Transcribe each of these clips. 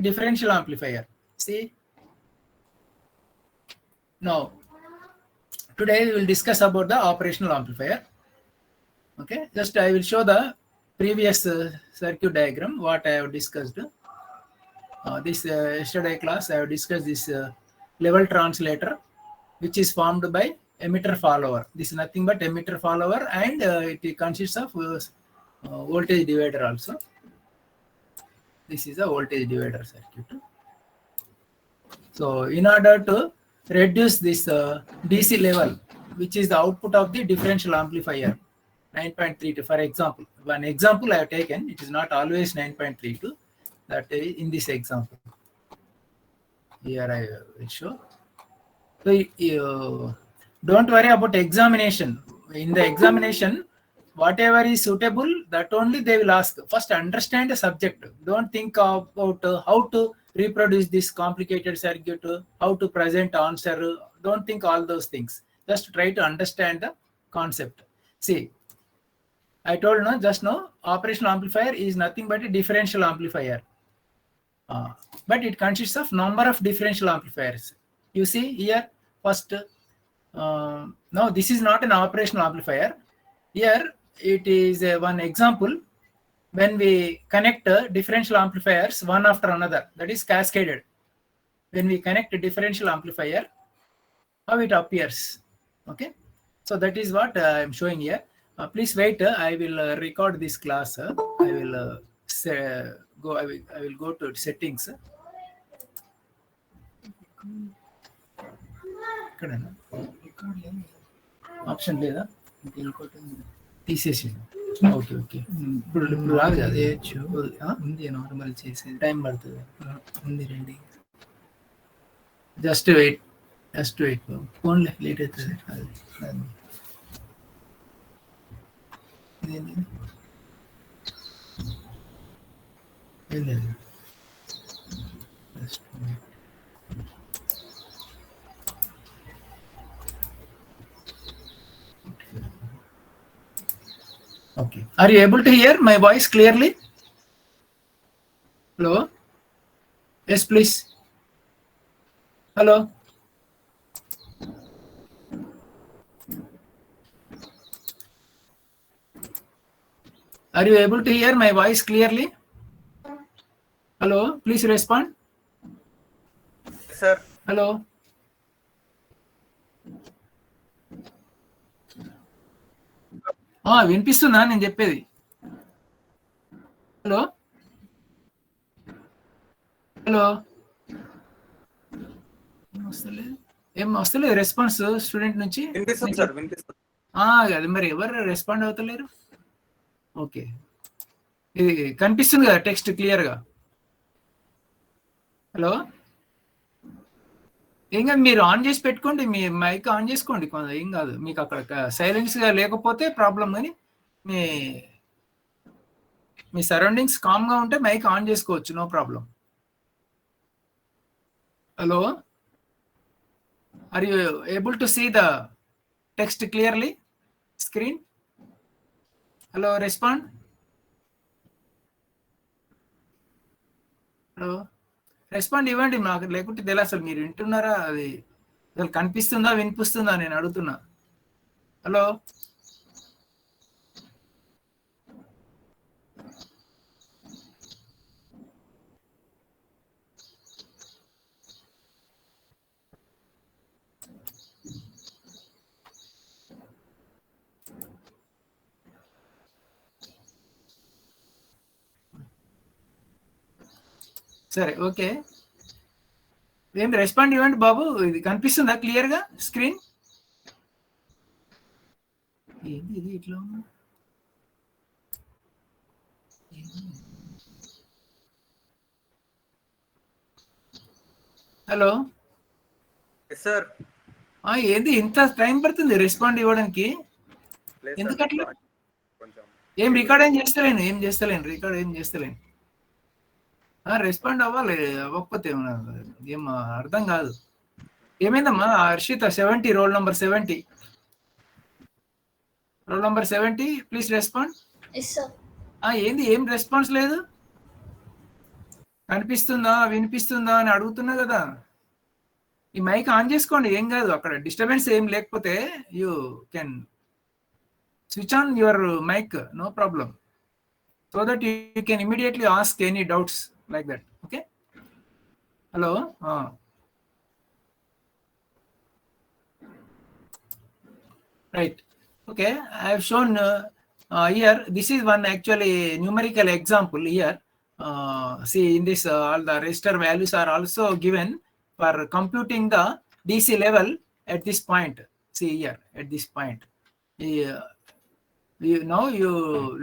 differential amplifier. See, now today we will discuss about the operational amplifier. Okay, just I will show the previous circuit diagram what I have discussed. This yesterday class I have discussed this level translator, which is formed by emitter follower. This is nothing but emitter follower, and it consists of voltage divider also. This is a voltage divider circuit. So in order to reduce this DC level, which is the output of the differential amplifier, 9.32 for example. One example I have taken, it is not always 9.32, that in this example. Here I will show. So don't worry about examination. In the examination, whatever is suitable, that only they will ask. First understand the subject. Don't think about how to reproduce this complicated circuit, how to present answer. Don't think all those things. Just try to understand the concept. See, I told just now, operational amplifier is nothing but a differential amplifier. But it consists of number of differential amplifiers. You see here, first, now this is not an operational amplifier. Here it is one example when we connect differential amplifiers one after another, that is cascaded. When we connect a differential amplifier, how it appears. Okay, so that is what I am showing here. Please wait. I will record this class. I will I will go to settings. Option లేదా తీసేసి okay okay ఇప్పుడు రాదు అదే ఉంది normal చేసే time పడుతుంది ఉంది ready just wait ఫోన్లే లేట్ అవుతుంది ఏం లేదు Okay. Are you able to hear my voice clearly? Hello? Yes, please. Hello? Are you able to hear my voice clearly? Hello? Please respond. Yes, sir. Hello? వినిపిస్తుందా నేను చెప్పేది? Hello hello ఏం వస్తలేదు response student నుంచి. అది మరి ఎవరు respond అవుతలేరు? Okay, ఇది కనిపిస్తుంది కదా టెక్స్ట్ క్లియర్గా? హలో, ఏం కాదు, మీరు ఆన్ చేసి పెట్టుకోండి, మీ మైక్ ఆన్ చేసుకోండి, ఏం కాదు. మీకు అక్కడ సైలెన్స్గా లేకపోతే ప్రాబ్లం, కానీ మీ సరౌండింగ్స్ కామ్గా ఉంటే మైక్ ఆన్ చేసుకోవచ్చు, no problem. Hello, are you able to see the text clearly screen? Hello, respond. Hello, respond ఇవ్వండి నాకు, లేకుంటే తెలియదు అసలు మీరు వింటున్నారా, అది అసలు కనిపిస్తుందా వినిపిస్తుందా నేను అడుగుతున్నా. హలో, సరే ఓకే, ఏం రెస్పాండ్ ఇవ్వండి బాబు. ఇది కనిపిస్తుందా క్లియర్గా స్క్రీన్? ఏంది ఇది ఇట్లా ఉన్నా? హలో సార్, ఏంది ఇంత టైం పడుతుంది రెస్పాండ్ ఇవ్వడానికి? ఎందుకట్లా? ఏం రికార్డ్ ఏం చేస్తలేను, రికార్డ్ ఏం చేస్తలేను. రెస్పాండ్ అవ్వాలి, అవ్వకపోతే ఏం అర్థం కాదు. ఏమైందమ్మా Harshitha? 70, roll number 70, roll number 70, please respond. ఏంది ఏం రెస్పాన్స్ లేదు? కనిపిస్తుందా వినిపిస్తుందా అని అడుగుతున్నా కదా. ఈ మైక్ ఆన్ చేసుకోండి, ఏం కాదు. అక్కడ డిస్టర్బెన్స్ ఏం లేకపోతే you can switch on your mic, no problem. So that you can immediately ask any doubts like that. Okay. Hello. Right. Okay. I have shown here. This is one actually numerical example here. See, in this all the resistor values are also given for computing the DC level at this point. See here at this point. Now you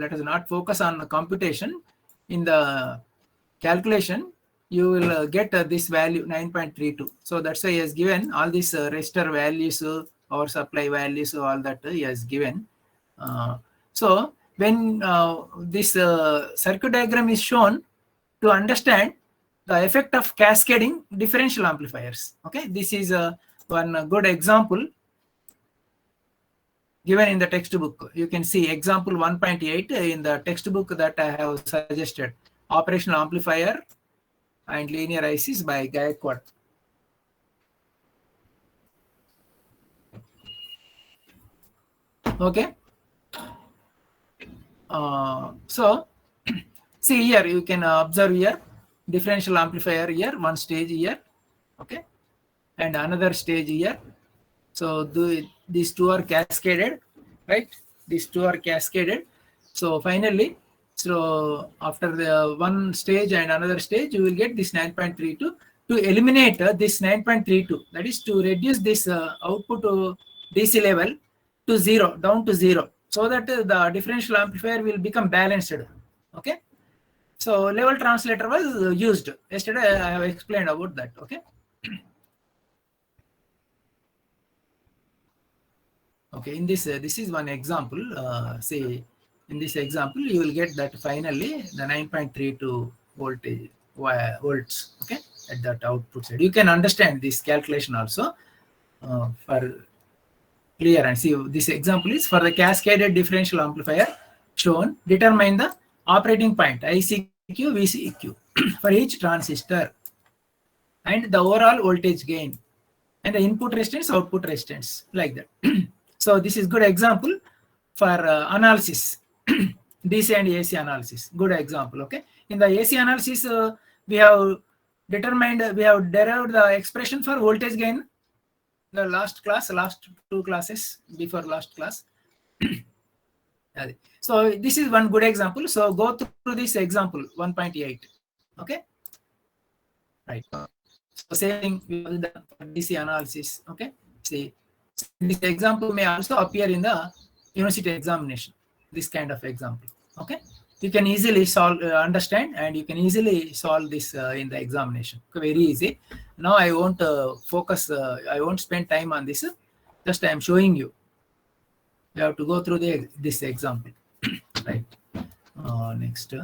let us not focus on the computation. In the calculation you will get this value 9.32. So that's why he has given all these resistor values, power supply values, all that he has given. So when this circuit diagram is shown to understand the effect of cascading differential amplifiers. Okay, this is one good example given in the textbook. You can see example 1.8 in the textbook that I have suggested. Operational amplifier and linear ICs by Gaikwad. Okay. So see here, you can observe here differential amplifier here, one stage here. Okay, and another stage here. So these two are cascaded, right? These two are cascaded. So finally, so after the one stage and another stage, you will get this 9.32. To eliminate this 9.32, that is to reduce this output DC level to 0, down to 0, so that the differential amplifier will become balanced. Okay. So level translator was used. Yesterday I have explained about that. Okay. Okay, in this this is one example. Say in this example you will get that finally the 9.32 volts. Okay, at that output side. You can understand this calculation also for clear. And see, this example is for the cascaded differential amplifier shown. Determine the operating point ICQ, VCQ for each transistor and the overall voltage gain and the input resistance, output resistance, like that. So this is good example for analysis, DC and AC analysis. Good example. Okay. In the AC analysis, we have derived the expression for voltage gain. The last two classes before last class. So this is one good example. So go through this example 1.8. Okay. Right. So same thing with the DC analysis. Okay. See, this example may also appear in the university examination. This kind of example. Okay. You can easily solve, understand, and you can easily solve this in the examination. Okay, very easy. Now I won't focus. I won't spend time on this. Just I am showing you. You have to go through this example. Right. Next.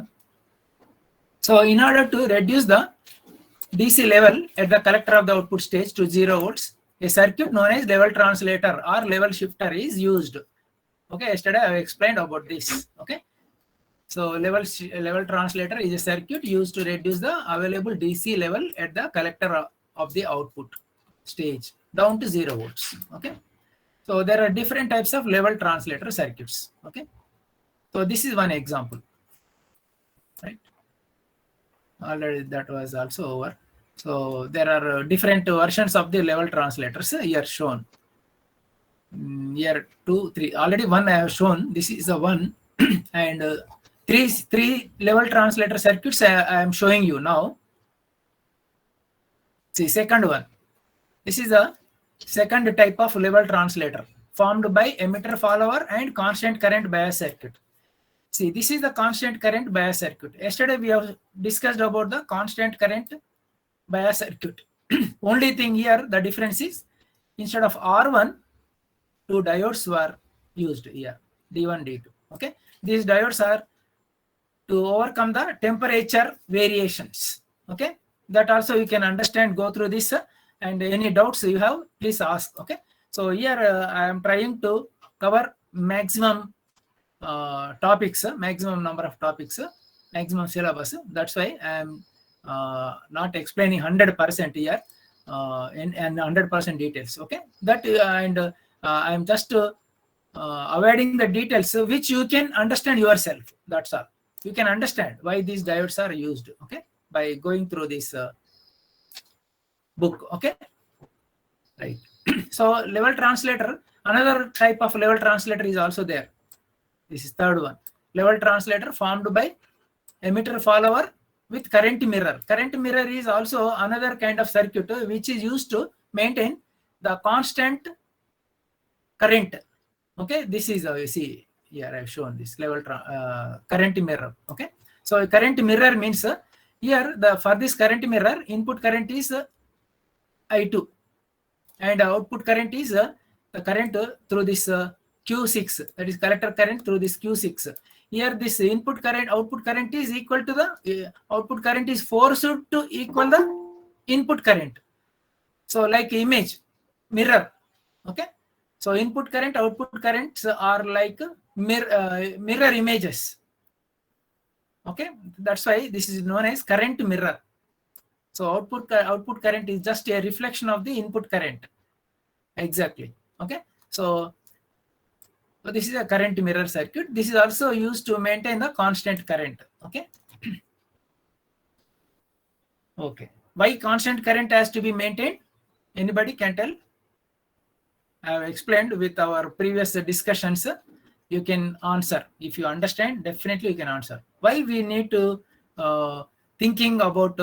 So in order to reduce the DC level at the collector of the output stage to 0 volts, a circuit known as level translator or level shifter is used. Okay, yesterday I have explained about this. Okay, so level translator is a circuit used to reduce the available DC level at the collector of the output stage down to 0 volts. Okay, so there are different types of level translator circuits. Okay, so this is one example. Right, already that was also over. So there are different versions of the level translators here shown. Here 2, 3. Already one I have shown. This is the one, and three level translator circuits I am showing you now. See, second one. This is a second type of level translator formed by emitter follower and constant current bias circuit. See, this is the constant current bias circuit. Yesterday we have discussed about the constant current bias circuit. Only thing here, the difference is instead of R1, 2 diodes were used here, D1, D2. Okay, these diodes are to overcome the temperature variations. Okay, that also you can understand. Go through this, and any doubts you have, please ask. Okay, so here I am trying to cover maximum topics, maximum number of topics, maximum syllabus. That's why I am not explaining 100% here and 100% details. Okay, that and I'm just avoiding the details which you can understand yourself. That's all. You can understand why these diodes are used. Okay, by going through this book. Okay, right. So level translator, another type of level translator is also there. This is third one. Level translator formed by emitter follower with current mirror. Current mirror is also another kind of circuit which is used to maintain the constant current. Okay, this is you see here I've shown this level current mirror. Okay, so current mirror means here for this current mirror input current is I2 and output current is the current through this Q6, that is collector current through this Q6. Here this input current output current is equal to the output current is forced to equal the input current. So like image mirror. Okay, so input current output currents are like mirror images. Okay, that's why this is known as current mirror. So output current is just a reflection of the input current. Exactly. Okay, so this is a current mirror circuit. This is also used to maintain the constant current. Okay. Okay, why constant current has to be maintained? Anybody can tell? I have explained with our previous discussions. You can answer. If you understand, definitely you can answer. Why we need to thinking about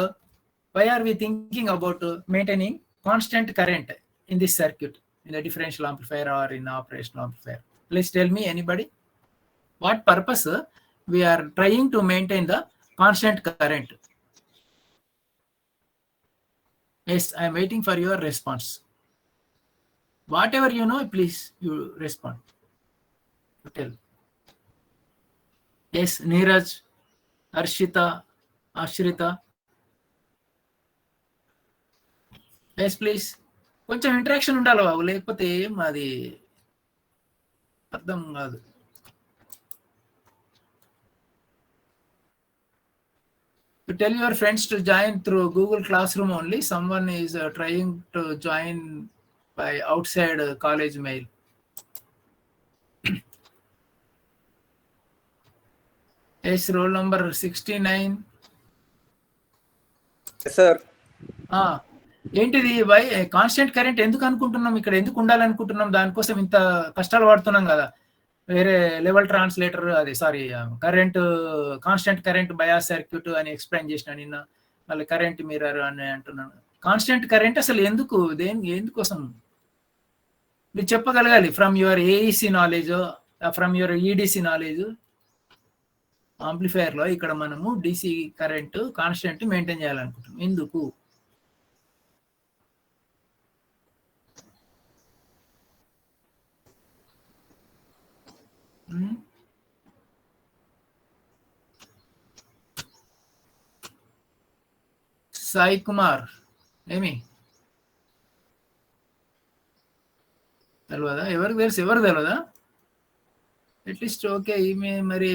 why are we thinking about maintaining constant current in this circuit, in the differential amplifier or in the operational amplifier? Please tell me, anybody. What purpose we are trying to maintain the constant current? Yes, I am waiting for your response. Whatever you know, please you respond. Tell. Yes, Neeraj, Arshita, Ashrita. Yes, please. కొంచెం interaction ఉండాలి బాబు, లేకపోతే ఏం అది అర్థం కాదు. To tell your friends to join through Google Classroom only. Someone is trying to join by outside college mail. Yes, roll number 69. Yes, sir. ఏంటిది why constant current ఎందుకు అనుకుంటున్నాం, ఇక్కడ ఎందుకు ఉండాలనుకుంటున్నాం, దానికోసం ఇంత కష్టాలు పడుతున్నాం కదా. వేరే లెవెల్ ట్రాన్స్లేటర్ అది sorry current constant current bias circuit అని ఎక్స్ప్లెయిన్ చేసిన నిన్న. మళ్ళీ కరెంట్ మిర్రర్ అని అంటున్నాను. కాన్స్టెంట్ కరెంట్ అసలు ఎందుకు, ఎందుకోసం మీరు చెప్పగలగాలి. From your AEC knowledge, from your EDC knowledge. Amplifier లో ఇక్కడ మనము డిసి కరెంట్ కాన్స్టెంట్ మెయింటైన్ చేయాలనుకుంటున్నాం. ఎందుకు? సాయి కుమార్ ఏమి తెలియదా? ఎవరికి తెలుసు? ఎవరు తెలియదా? At least okay. ఈమె మరి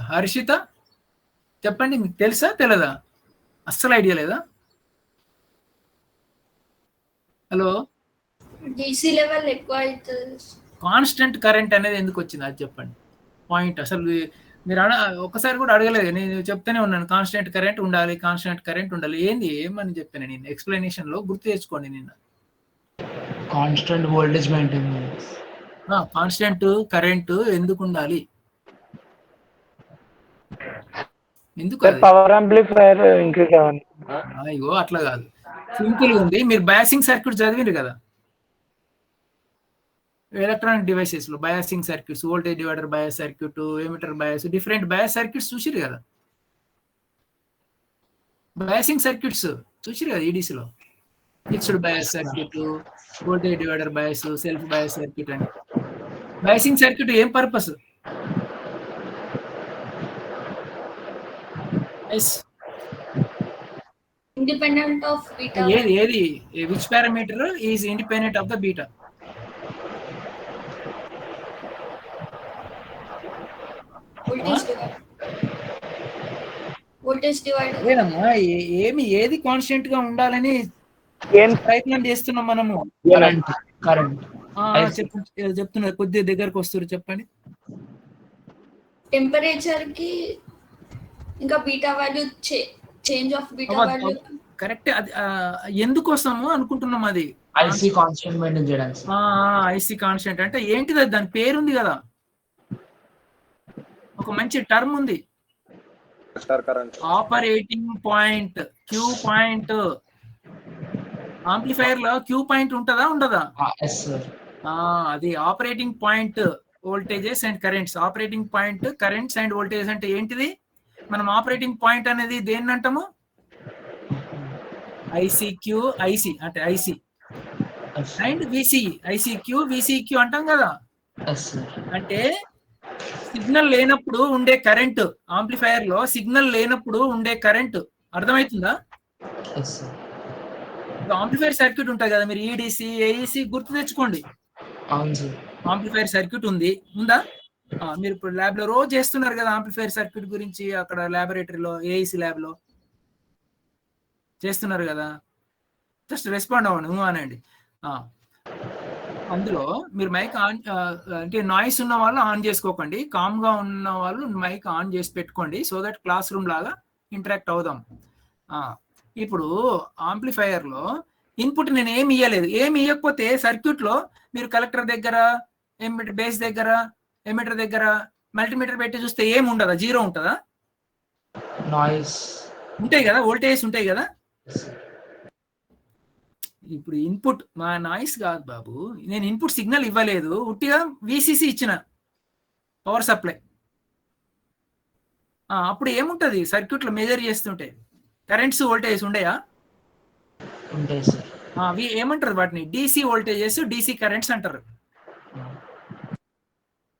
హర్షిత చెప్పండి, మీకు తెలుసా తెలియదా? అస్సలు ఐడియా లేదా? హలో, డిసి లెవెల్ ఎక్కువ అవుతుంది. కాన్స్టెంట్ కరెంట్ అనేది ఎందుకు వచ్చింది అది చెప్పండి. పాయింట్ అసలు మీరు ఒకసారి కూడా అడగలేదు. నేను చెప్తూనే ఉన్నాను కాన్స్టెంట్ కరెంట్ ఉండాలి, కాన్స్టెంట్ కరెంట్ ఉండాలి. ఏంది ఏమని చెప్పాను నేను ఎక్స్ప్లెనేషన్ లో, గుర్తు తెచ్చుకోండి. నిన్న constant voltage maintain, constant current ఎందుకు ఉండాలి? ఎందుకు పవర్ యాంప్లిఫైయర్ ఇంక్రీజ్ అవ్వాలి. అయ్యో అట్లా కాదు, సింపుల్ ఉంది. మీరు బయాసింగ్ సర్క్యూట్ చదివిరు కదా, ఎలక్ట్రానిక్ డివైసెస్ లో biasing circuits, voltage divider bias circuit, emitter bias, different bias circuits చూసిరు కదా. బయాసింగ్ సర్క్యూట్స్ చూసిరు కదా ఈడీసీలో. Fixed bias circuit, voltage divider bias, self bias circuit అని. బయాసింగ్ సర్క్యూట్ ఏం పర్పస్? Independent of beta. ఏది which parameter is independent of the beta? Voltage divider. అదేనమ్మా, ఏది కాన్స్టెంట్ గా ఉండాలని ప్రయత్నం చేస్తున్నాం మనము. కరెంట్ చెప్తున్నారు, కొద్దిగా దగ్గరకు వస్తారు, చెప్పండి. టెంపరేచర్ కి ఇంకా beta value change of beta value. Correct. అది ఎందుకోసము అనుకుంటున్నాం అది ఐసీ కాన్స్టెంట్ మెయింటైన్ చేయడానికి. ఐసీ కాన్స్టెంట్ అంటే ఏంటిది? దాని పేరు ఉంది కదా, ఒక మంచి టర్మ్ ఉంది, operating point, Q point. Amplifier లో క్యూ పాయింట్ ఉంటుందా ఉండదా? అది operating point voltages and currents. Operating point currents and voltages అంటే ఏంటిది? మనం ఆపరేటింగ్ పాయింట్ అనేది దేన్ని అంటాము? ఐసీక్యూ, ఐసి అంటే IC and VCE. ICQ VCQ అంటాం కదా. అంటే సిగ్నల్ లేనప్పుడు ఉండే కరెంట్, ఆంప్లిఫైయర్ లో సిగ్నల్ లేనప్పుడు ఉండే కరెంట్. అర్థమవుతుందా? ఆంప్లిఫైర్ సర్క్యూట్ ఉంటుంది కదా, మీరు ఈడిసి ఏఈసి గుర్తు తెచ్చుకోండి. ఆంప్లిఫైర్ సర్క్యూట్ ఉందా? మీరు ఇప్పుడు ల్యాబ్ లో రోజు చేస్తున్నారు కదా ఆంప్లిఫైర్ సర్క్యూట్ గురించి, అక్కడ ల్యాబొరేటరీలో ఏఈసి ల్యాబ్ లో చేస్తున్నారు కదా. జస్ట్ రెస్పాండ్ అవ్వండి, అనండి. అందులో మీరు మైక్ ఆన్, అంటే నాయిస్ ఉన్న వాళ్ళు ఆన్ చేసుకోకండి, కామ్ గా ఉన్న వాళ్ళు మైక్ ఆన్ చేసి పెట్టుకోండి, సో దట్ క్లాస్ రూమ్ లాగా ఇంటరాక్ట్ అవుదాం. ఇప్పుడు ఆంప్లిఫైయర్ లో ఇన్పుట్ నేను ఏమి ఇవ్వలేదు. ఏమి ఇవ్వకపోతే సర్క్యూట్ లో మీరు కలెక్టర్ దగ్గర, బేస్ దగ్గర, ఎమిటర్ దగ్గర మల్టీమీటర్ పెట్టి చూస్తే ఏమి ఉండదా? జీరో ఉంటుందా? నాయిస్ ఉంటాయి కదా, వోల్టేజ్ ఉంటాయి కదా. ఇప్పుడు ఇన్పుట్ మా నాయిస్ కాదు బాబు, నేను ఇన్పుట్ సిగ్నల్ ఇవ్వలేదు, ఉట్టిగా విసిసి ఇచ్చిన పవర్ సప్లై. అప్పుడు ఏముంటది సర్క్యూట్ లో మెజర్ చేస్తుంటే? కరెంట్స్, వోల్టేజ్ ఉండయా? అవి ఏమంటారు? వాటిని డిసి వోల్టేజెస్, డిసి కరెంట్స్ అంటారు.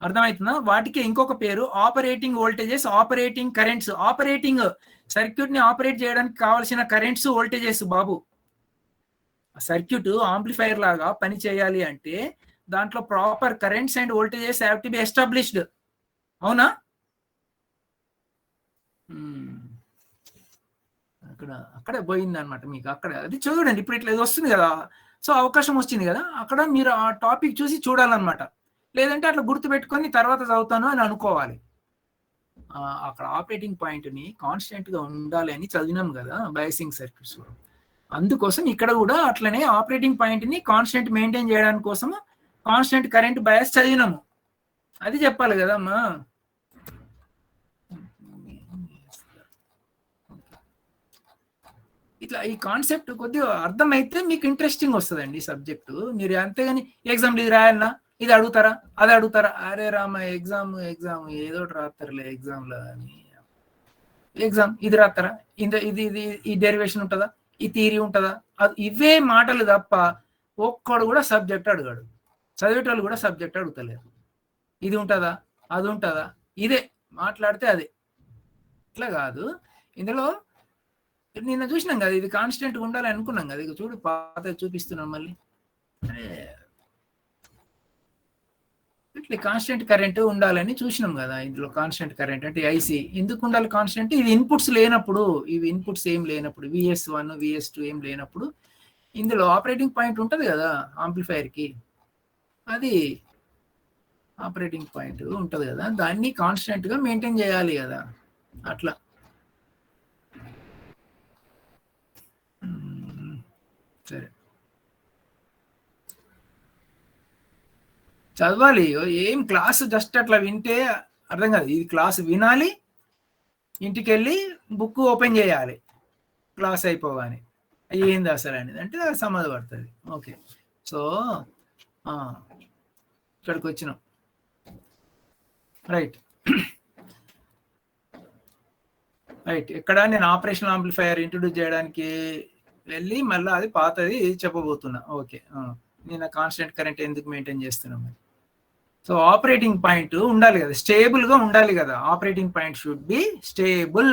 అర్థమవుతుందా? వాటికి ఇంకొక పేరు operating voltages, operating currents. Operating circuit ని ఆపరేట్ చేయడానికి కావాల్సిన కరెంట్స్, వోల్టేజెస్ బాబు. సర్క్యూట్ ఆంప్లిఫైర్ లాగా పని చేయాలి అంటే దాంట్లో proper currents and voltages have to be established. అవునా? అక్కడే పోయింది అనమాట మీకు. అక్కడ అది చూడండి, ఇప్పుడు ఇట్లా వస్తుంది కదా, సో అవకాశం వచ్చింది కదా, అక్కడ మీరు ఆ టాపిక్ చూసి చూడాలన్నమాట. లేదంటే అట్లా గుర్తు పెట్టుకొని తర్వాత చదువుతాను అని అనుకోవాలి. అక్కడ ఆపరేటింగ్ పాయింట్ ని కాన్స్టెంట్ గా ఉండాలి అని చదివినాం కదా బయాసింగ్ సర్క్యూట్స్ లో. అందుకోసం ఇక్కడ కూడా అట్లనే ఆపరేటింగ్ పాయింట్ ని కాన్స్టెంట్ మెయింటైన్ చేయడానికి కోసం కాన్స్టెంట్ కరెంట్ బయాస్ చదివినాము. అది చెప్పాలి కదా అమ్మా. ఇట్లా ఈ కాన్సెప్ట్ కొద్దిగా అర్థమైతే మీకు ఇంట్రెస్టింగ్ వస్తుందండి సబ్జెక్టు. మీరు అంతేగాని ఎగ్జామ్లు ఇది రాయాలన్నా, ఇది అడుగుతారా, అది అడుగుతారా, అరే రామ ఎగ్జామ్ ఏదో రాస్తారులే ఎగ్జామ్లో అని. ఎగ్జామ్ ఇది రాస్తారా, ఇది ఈ డెరివేషన్ ఉంటుందా, ఈ థియరీ ఉంటుందా, ఇవే మాటలు తప్ప ఒక్కడు కూడా సబ్జెక్ట్ అడగాడు. చదివేటోళ్ళు కూడా సబ్జెక్ట్ అడుగుతలేరు. ఇది ఉంటుందా, అది ఉంటుందా, ఇదే మాట్లాడితే అదే. ఇట్లా కాదు. ఇందులో నిన్న చూసినాం కదా, ఇది కాన్స్టెంట్ ఉండాలి అనుకున్నాం కదా. ఇక చూడు పాత చూపిస్తున్నాం మళ్ళీ. ఇట్లా కాన్స్టెంట్ కరెంట్ ఉండాలని చూసినాం కదా. ఇందులో కాన్స్టెంట్ కరెంట్ అంటే ఐసి ఎందుకు ఉండాలి కాన్స్టెంట్? ఇది ఇన్పుట్స్ లేనప్పుడు, ఇవి ఇన్పుట్స్ ఏం లేనప్పుడు, VS1 VS2 ఏం లేనప్పుడు ఇందులో ఆపరేటింగ్ పాయింట్ ఉంటుంది కదా ఆంప్లిఫైర్ కి, అది ఆపరేటింగ్ పాయింట్ ఉంటుంది కదా, దాన్ని కాన్స్టెంట్ గా మెయింటైన్ చేయాలి కదా. అట్లా సరే చదవాలి. ఏం క్లాసు జస్ట్ అట్లా వింటే అర్థం కాదు. ఇది క్లాసు వినాలి, ఇంటికి వెళ్ళి బుక్ ఓపెన్ చేయాలి క్లాస్ అయిపోగానే, ఏంది అసలు అనేది అంటే సమాధి పడుతుంది. ఓకే, సో ఇక్కడికి వచ్చినాం. రైట్ ఇక్కడ నేను ఆపరేషనల్ ఆంప్లిఫైయర్ ఇంట్రొడ్యూస్ చేయడానికి వెళ్ళి మళ్ళీ అది పాతది చెప్పబోతున్నా. ఓకే, నేను కాన్స్టెంట్ కరెంట్ ఎందుకు మెయింటైన్ చేస్తున్నాం. సో ఆపరేటింగ్ పాయింట్ ఉండాలి కదా, స్టేబుల్ గా ఉండాలి కదా. Operating point should be stable.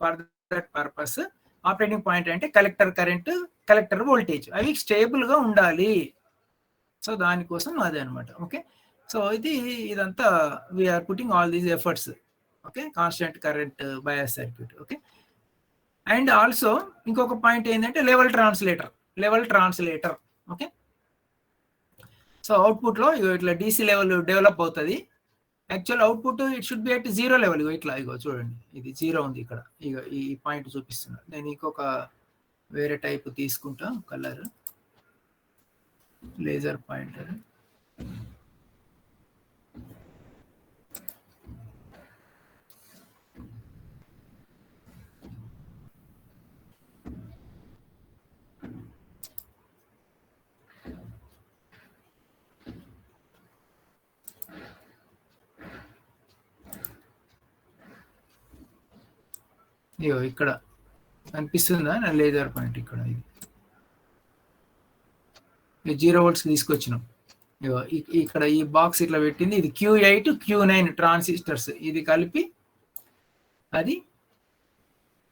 For that purpose operating point అంటే కలెక్టర్ కరెంట్, కలెక్టర్ వోల్టేజ్ అవి స్టేబుల్ గా ఉండాలి. సో దానికోసం అదే అనమాట. ఓకే, సో ఇదంతా we are putting all these efforts okay, constant current bias circuit. Okay, and also ఇంకొక పాయింట్ ఏంటంటే level translator. Okay, so output లో ఇట్లా DC లెవెల్ డెవలప్ అవుతుంది. Actual output it should be at 0 level. ఇట్లా ఇగో చూడండి, ఇది 0 ఉంది ఇక్కడ. ఇగో ఈ పాయింట్ చూపిస్తున్నా. నేను ఇంకొక వేరే టైప్ తీసుకుంటా, కలర్ లేజర్ పాయింటర్. ఇగో ఇక్కడ కనిపిస్తుందా నా లేజర్ పాయింట్? ఇక్కడ ఇది 0 volts తీసుకొచ్చినాం. ఇగో ఇక్కడ ఈ బాక్స్ ఇట్లా పెట్టింది. ఇది Q8 Q9 ట్రాన్సిస్టర్స్, ఇది కలిపి అది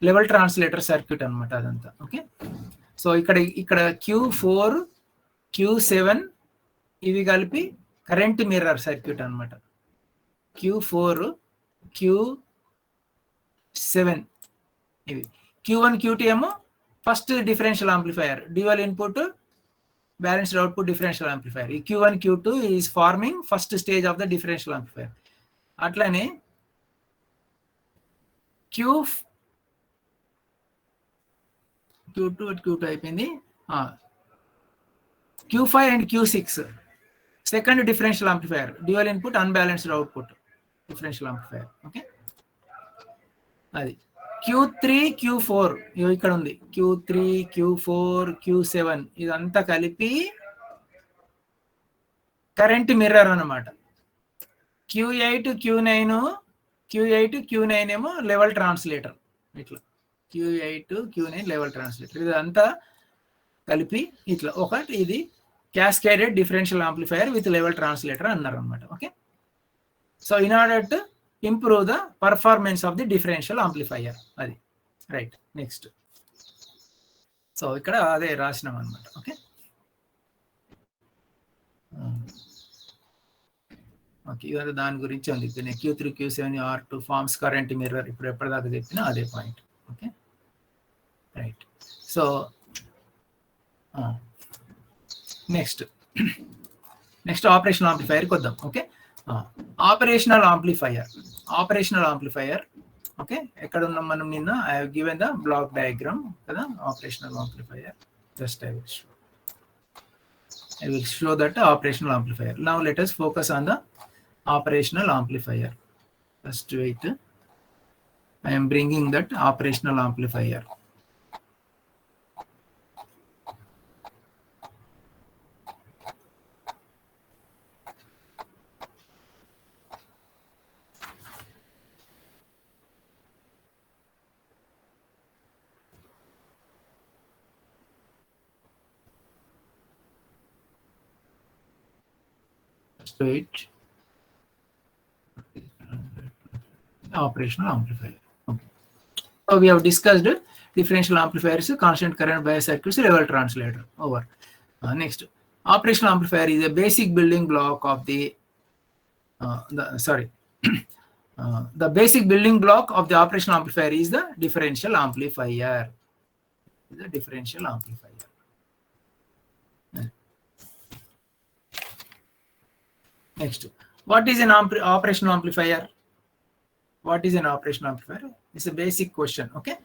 లెవెల్ ట్రాన్స్లేటర్ సర్క్యూట్ అనమాట అదంతా. ఓకే, సో ఇక్కడ Q4 Q7 ఇవి కలిపి కరెంట్ మిర్రర్ సర్క్యూట్ అనమాట. Q4 Q7 ఇవి. Q1 Q2 ఏమో first differential amplifier, dual input balanced output differential amplifier. ఈ Q1 Q2 is farming first stage of the differential amplifier. అట్లనే Q2 అయిపోయింది. Q5 and Q6 second differential amplifier, dual input unbalanced output differential amplifier. Okay, అది Q3 Q4 ఇక్కడ ఉంది. Q3 Q4 Q7 ఇదంతా కలిపి current mirror అన్నమాట. Q8 Q9 ఏమో level translator. ఇట్లా Q8 Q9 లెవెల్ ట్రాన్స్లేటర్. ఇదంతా కలిపి ఇట్లా ఒకటి ఇది cascaded differential amplifier with level translator అన్నారు అనమాట. Okay, so in order to improve the performance of the differential amplifier. అది రైట్. నెక్స్ట్, సో ఇక్కడ అదే రాసినాం అనమాట. ఓకే, ఓకే, ఇదంతా దాని గురించి ఉంది. Q3 Q7 R2 forms current mirror. ఇప్పుడు ఎప్పటిదాకా చెప్పినా అదే point. Okay, right. So next operational ఆంప్లిఫైయర్కి వద్దాం. Okay, operational amplifier. ఓకే, ఎక్కడ ఉన్నాం మనం నిన్న? I have given the block diagram కదా. Operational amplifier, just I will show that operational amplifier. Now let us focus on the operational amplifier. Just wait, I am bringing that operational amplifier. Wait, operational amplifier. Okay, so we have discussed differential amplifiers, constant current bias circuits, level translator. Over. Next, operational amplifier is a basic building block of the basic building block of the operational amplifier is the differential amplifier. Next, what is an operational amplifier? It's a basic question. Okay,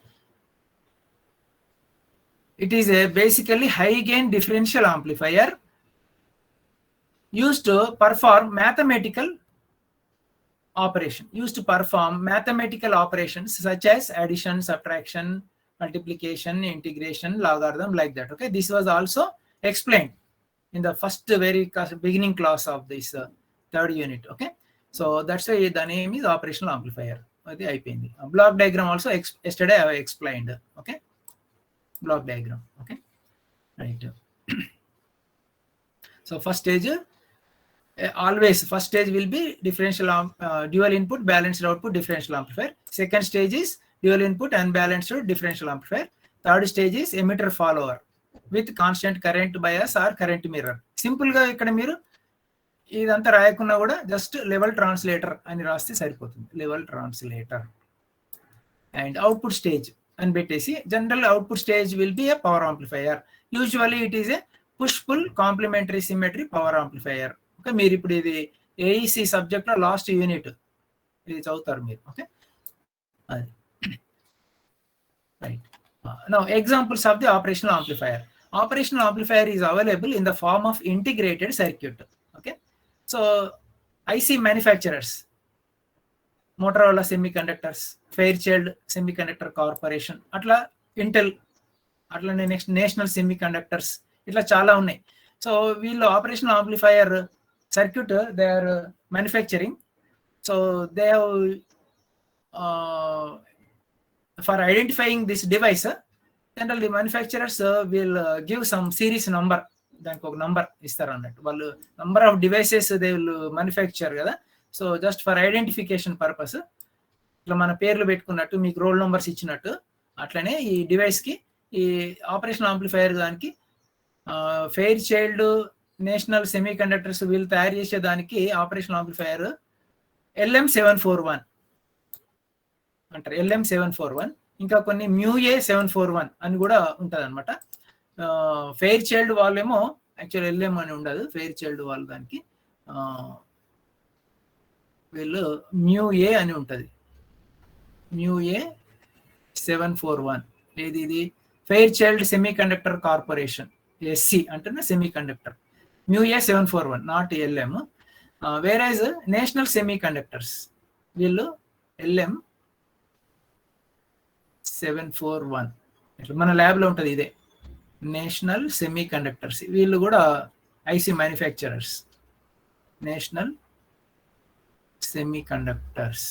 it is a basically high gain differential amplifier used to perform mathematical operations such as addition, subtraction, multiplication, integration, logarithm, like that. Okay, this was also explained in the first very beginning class of this third unit. Okay, so that's why the name is operational amplifier. Block diagram also yesterday I explained. Okay, block diagram. Okay, right. So first stage will be differential dual input balanced output differential amplifier. Second stage is dual input unbalanced differential amplifier. Third stage is emitter follower with constant current bias or current mirror. Simple ga ikkada meeru ఇదంతా రాయకున్నా కూడా just level translator అని రాస్తే సరిపోతుంది. Level translator and output stage అని పెట్టేసి general output stage will be a power amplifier. Usually it is a push pull complementary symmetry power amplifier. Okay, మీరు ఇప్పుడు ఇది ఏఈసి సబ్జెక్ట్ లో లాస్ట్ యూనిట్ ఇది చదువుతారు మీరు. ఓకే, అది right. Now examples of the operational amplifier. Operational amplifier is available in the form of integrated circuit. Okay, so IC manufacturers, Motorola Semiconductors, Fairchild Semiconductor Corporation, atla Intel, atlane next National Semiconductors, itla chala unnai. So we'll operational amplifier circuit they are manufacturing. So they have for identifying this device, generally manufacturers will give some series number. దానికి ఒక number ఇస్తారు అన్నట్టు. వాళ్ళు number of devices they will manufacture కదా. So just for identification purpose ఇట్లా మన పేర్లు పెట్టుకున్నట్టు మీకు రోల్ నంబర్స్ ఇచ్చినట్టు అట్లనే ఈ డివైస్ కి ఈ ఆపరేషన్ ఆంప్లిఫైయర్ దానికి fair child national semiconductors వీళ్ళు తయారు చేసే దానికి ఆపరేషన్ ఆంప్లిఫైయర్ LM741 అంటారు. LM741 ఇంకా కొన్ని MUA 741 అని కూడా ఉంటుంది అనమాట. ఫెయిర్ చైల్డ్ వాళ్ళేమో యాక్చువల్ LM అని ఉండదు, ఫెయిర్ చైల్డ్ వాళ్ళు దానికి వీళ్ళు MUA అని ఉంటుంది. MUA 741 ఇది Fairchild semiconductor corporation SC అంటే semiconductor. MUA 741 not LM. వేరేజ్ నేషనల్ సెమీ కండక్టర్స్ వీళ్ళు LM741 ఇట్లా మన ల్యాబ్ లో ఉంటుంది. ఇదే నేషనల్ సెమీ కండక్టర్స్, వీళ్ళు కూడా IC manufacturers. National semiconductors.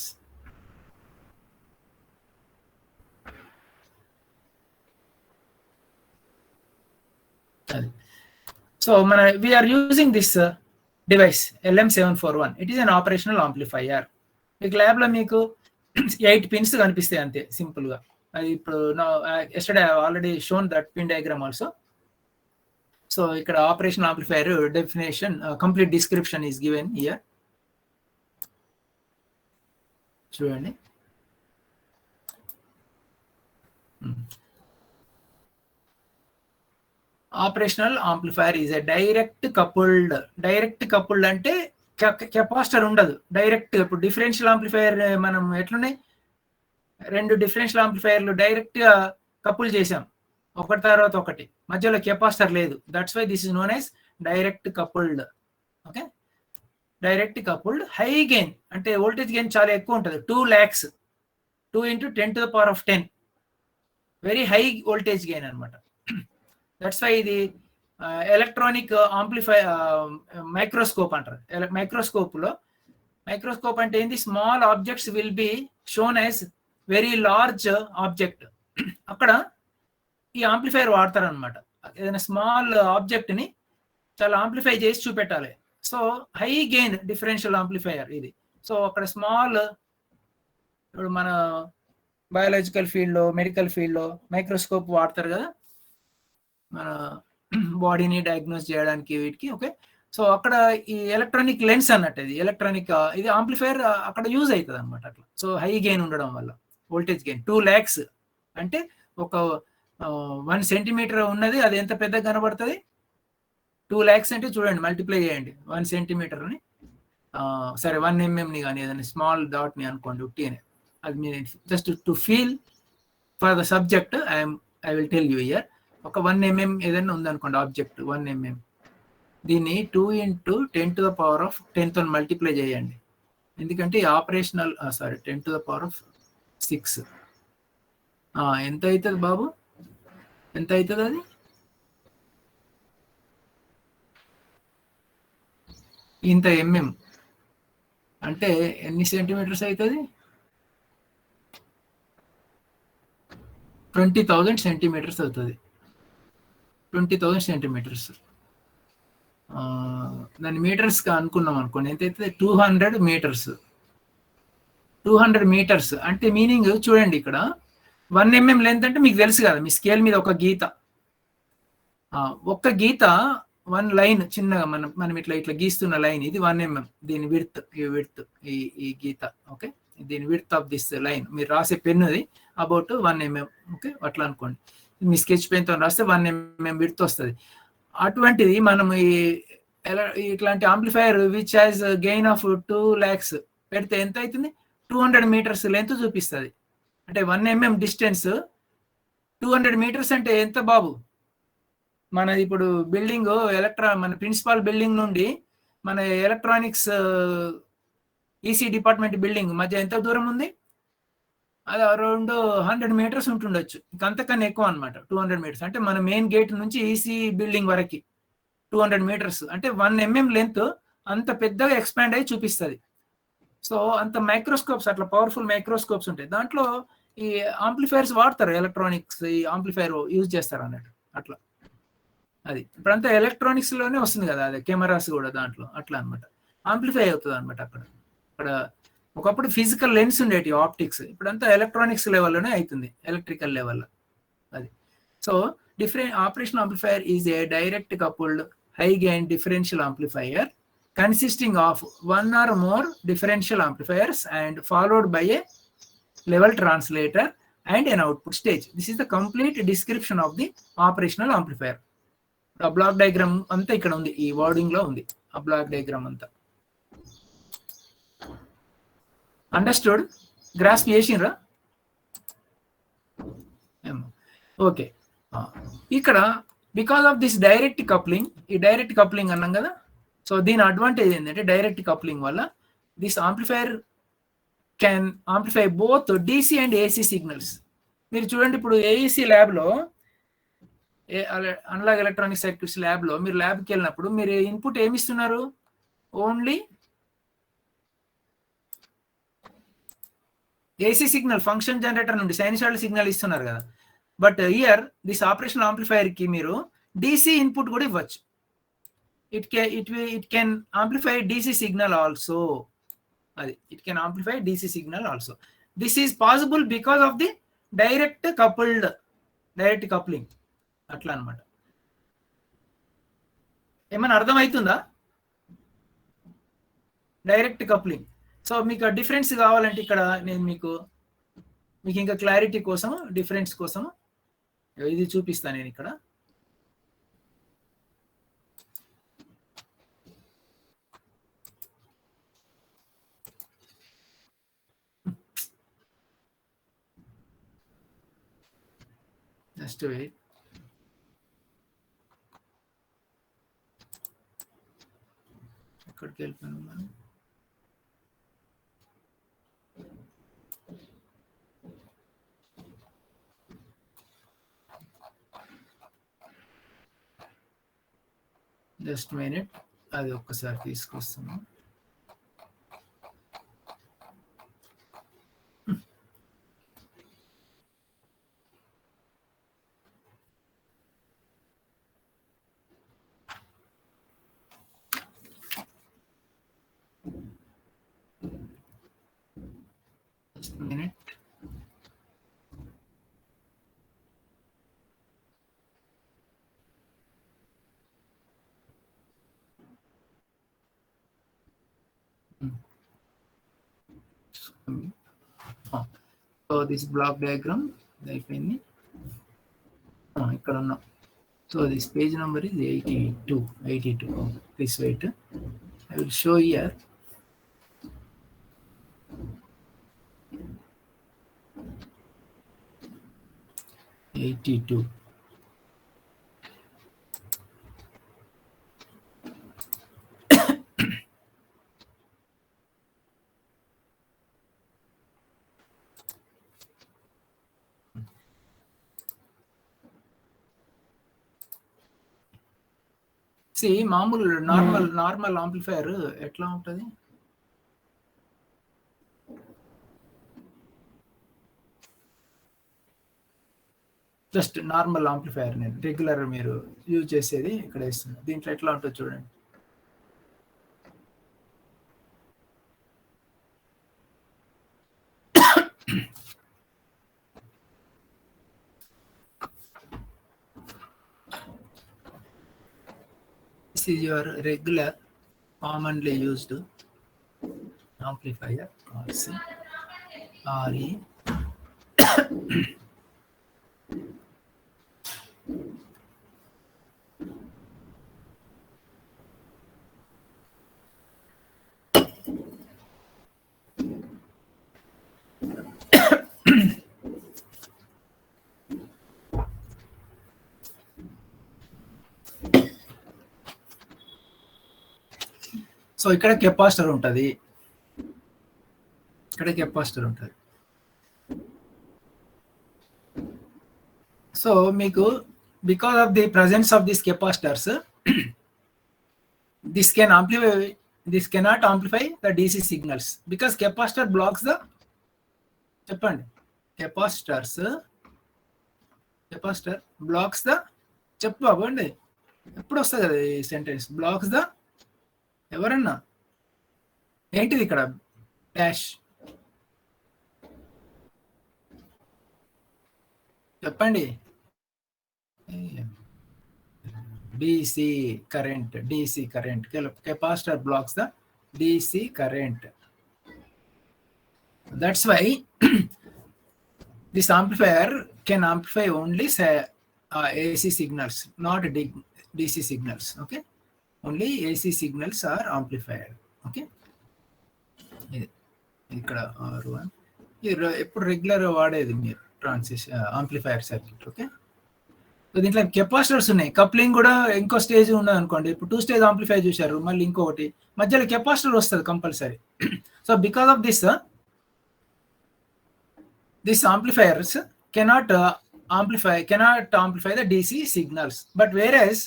So మన we are using this device LM741. It is an operational amplifier. మీకు ల్యాబ్ లో మీకు 8 పిన్స్ కనిపిస్తాయి అంతే సింపుల్ గా. అది ఇప్పుడు yesterday already shown that pin diagram also. So ఇక్కడ operation amplifier definition complete description is given here. చూడండి. Operational amplifier is a direct coupled అంటే కెపాసిటర్ ఉండదు, డైరెక్ట్. ఇప్పుడు డిఫరెన్షియల్ ఆంప్లిఫైయర్ మనం ఎట్లున్నాయి, 2 డిఫరెన్షియల్ ఆంప్లిఫైయర్లు డైరెక్ట్ గా కపుల్ చేసాం, ఒకటి తర్వాత ఒకటి, మధ్యలో కెపాసిటర్ లేదు. That's why this is known as direct coupled. Okay, direct coupled. High gain అంటే వోల్టేజ్ గెయిన్ చాలా ఎక్కువ ఉంటుంది. 2 lakhs 2 × 10⁻10 very high voltage gain అనమాట. దట్స్ వై ఇది ఎలక్ట్రానిక్ మైక్రోస్కోప్ అంటారు. మైక్రోస్కోప్ అంటే ఏంది, small objects will be shown as very large object. అక్కడ ఈ ఆంప్లిఫైయర్ వాడతారు అనమాట. ఏదైనా స్మాల్ ఆబ్జెక్ట్ ని చాలా ఆంప్లిఫై చేసి చూపెట్టాలి. So high gain differential amplifier ఇది. సో అక్కడ స్మాల్, ఇప్పుడు మన బయాలజికల్ ఫీల్డ్ లో, మెడికల్ ఫీల్డ్ లో మైక్రోస్కోప్ వాడతారు కదా మన బాడీని డయాగ్నోస్ చేయడానికి వీటికి. ఓకే, సో అక్కడ ఈ ఎలక్ట్రానిక్ లెన్స్ అన్నట్టు, ఇది ఎలక్ట్రానిక్ ఇది ఆంప్లిఫైయర్ అక్కడ యూజ్ అవుతుంది అనమాట అట్లా. సో హై గెయిన్ ఉండడం వల్ల వోల్టేజ్ గెయిన్ 2 lakhs అంటే ఒక 1 centimeter ఉన్నది, అది ఎంత పెద్దగా కనబడుతుంది. 2 lakhs అంటే చూడండి, మల్టిప్లై చేయండి 1 centimeter ని. సరే 1 mm ని కానీ ఏదైనా స్మాల్ డాట్ ని అనుకోండి, ఉట్టి అని. అది మీరు just to feel for the subject I will tell you here. ఒక 1 mm ఏదైనా ఉందనుకోండి ఆబ్జెక్ట్, 1 mm, దీన్ని 2 × 10⁻10 తో మల్టిప్లై చేయండి. ఎందుకంటే ఆపరేషనల్ 10⁻6 ఎంత అవుతుంది బాబు, ఎంత అవుతుంది అది? ఇంత mm అంటే ఎన్ని సెంటీమీటర్స్ అవుతుంది? 20,000 centimeters అవుతుంది. 20,000 centimeters. దాన్ని మీటర్స్ గా అనుకున్నాం అనుకోండి, ఎంత అవుతుంది? 200 meters. 200 meters అంటే మీనింగ్ చూడండి, ఇక్కడ 1 mm లెంత్ అంటే మీకు తెలుసు కదా, మీ స్కేల్ మీద ఒక గీత వన్ లైన్ చిన్నగా మనం ఇట్లా ఇట్లా గీస్తున్న లైన్ ఇది 1 mm, దీని విడ్త్ ఈ గీత. ఓకే, దీని విడ్త్ ఆఫ్ దిస్ లైన్ మీరు రాసే పెన్నుది అబౌట్ 1 mm. ఓకే, అట్లా అనుకోండి. మీ స్కెచ్ పెన్ తో రాస్తే 1 mm విడ్త్ వస్తుంది. అటువంటిది మనం ఇట్లాంటి amplifier which has gain of 2 lakhs పెడితే ఎంత అవుతుంది? 200 meters లెంత్ చూపిస్తుంది. అంటే 1 mm డిస్టెన్స్ 200 meters అంటే ఎంత బాబు? మన ఇప్పుడు బిల్డింగ్ మన ప్రిన్సిపాల్ బిల్డింగ్ నుండి మన ఎలక్ట్రానిక్స్ ఈసీ డిపార్ట్మెంట్ బిల్డింగ్ మధ్య ఎంత దూరం ఉంది? అది అరౌండ్ 100 meters ఉంటుండొచ్చు, ఇంకంతకన్నా ఎక్కువ అనమాట. 200 meters అంటే మన మెయిన్ గేట్ నుంచి ఈసీ బిల్డింగ్ వరకు 200 meters అంటే 1 mm లెంత్ అంత పెద్దగా ఎక్స్పాండ్ అయ్యి చూపిస్తుంది. సో అంత మైక్రోస్కోప్స్, అట్లా పవర్ఫుల్ మైక్రోస్కోప్స్ ఉంటాయి. దాంట్లో ఈ ఆంప్లిఫైర్స్ వాడతారు, ఎలక్ట్రానిక్స్ ఈ ఆంప్లిఫైర్ యూజ్ చేస్తారు అన్నట్టు. అట్లా అది ఇప్పుడంతా ఎలక్ట్రానిక్స్ లోనే వస్తుంది కదా, అదే కెమెరాస్ కూడా దాంట్లో అట్లా అనమాట ఆంప్లిఫై అవుతుంది అనమాట. అక్కడ ఒకప్పుడు ఫిజికల్ లెన్స్ ఉండేటి ఆప్టిక్స్, ఇప్పుడంతా ఎలక్ట్రానిక్స్ లెవెల్లోనే అవుతుంది, ఎలక్ట్రికల్ లెవెల్లో. అది so different operation amplifier is a direct coupled high gain differential amplifier consisting of one or more differential amplifiers and followed by a level translator and an output stage. This is the complete description of the operational amplifier. A block diagram anta ikkada undi, ee wording lo undi a block diagram anta. Understood? Grasp చేసిండ్రా? Okay, ఇక్కడ because of this direct coupling, ఈ direct coupling అన్నాం కదా. So దీని advantage ఏంటంటే direct coupling వల్ల this amplifier can amplify both DC and AC signals. మీరు చూడండి, ఇప్పుడు ఏఈసీ ల్యాబ్లో, అనలాగ్ ఎలక్ట్రానిక్ సర్క్యూట్స్ ల్యాబ్లో మీరు ల్యాబ్కి వెళ్ళినప్పుడు మీరు ఇన్పుట్ ఏమి ఇస్తున్నారు? Only AC signal, function generator నుండి సైనసాయిడల్ సిగ్నల్ ఇస్తున్నారు కదా. But here this operational amplifier కి మీరు డీసీ ఇన్పుట్ కూడా ఇవ్వచ్చు. It can amplify DC signal also. అది it can amplify DC signal also. This is possible because of the direct coupling. అట్లా అనమాట. ఏమైనా అర్థమవుతుందా? Direct coupling. సో మీకు డిఫరెన్స్ కావాలంటే ఇక్కడ నేను మీకు ఇంకా క్లారిటీ కోసం, డిఫరెన్స్ కోసం ఇది చూపిస్తాను నేను ఇక్కడ. Just wait. ఎక్కడికి వెళ్ళిపోయాను మనం? జస్ట్ మినిట్, అది ఒక్కసారి తీసుకొస్తాను. Just minute. So this block diagram అయిపోయింది. ఇక్కడ ఉన్నాం. So this page number is 82. Please wait. I will show here. '82. మామూలు నార్మల్ ఆంప్లిఫైర్ ఎట్లా ఉంటది? జస్ట్ నార్మల్ ఆంప్లిఫైర్ నేను రెగ్యులర్ మీరు యూజ్ చేసేది ఇక్కడ వేస్తున్నా. దీంట్లో ఎట్లా ఉంటుంది చూడండి. This is your regular commonly used amplifier, RC, RE. So ఇక్కడ కెపాసిటర్ ఉంటుంది, ఇక్కడ కెపాసిటర్ ఉంటుంది. సో మీకు because of the presence of these capacitors, this cannot amplify the DC signals because capacitor blocks the చెప్పండి capacitor blocks the చెప్పు అవ్వండి ఎప్పుడు వస్తుంది కదా ఈ సెంటెన్స్ blocks the ఎవరన్నా ఏంటిది ఇక్కడ డాష్ చెప్పండి DC current capacitor blocks the DC current. That's why this amplifier can amplify only AC signals, not DC signals. Okay, only AC signals are amplified. Okay, ఇక్కడ R1 ఎప్పుడు regular వాడేది మీరు transition amplifier circuit. Okay, so దీంట్లో capacitors ఉన్నాయి, coupling కూడా ఇంకో stage ఉన్నది అనుకోండి. ఇప్పుడు 2 స్టేజ్ ఆంప్లిఫైర్ చూశారు, మళ్ళీ ఇంకొకటి మధ్యలో కెపాసిటర్ వస్తుంది compulsory. So because of this amplifiers cannot amplify the DC signals, but whereas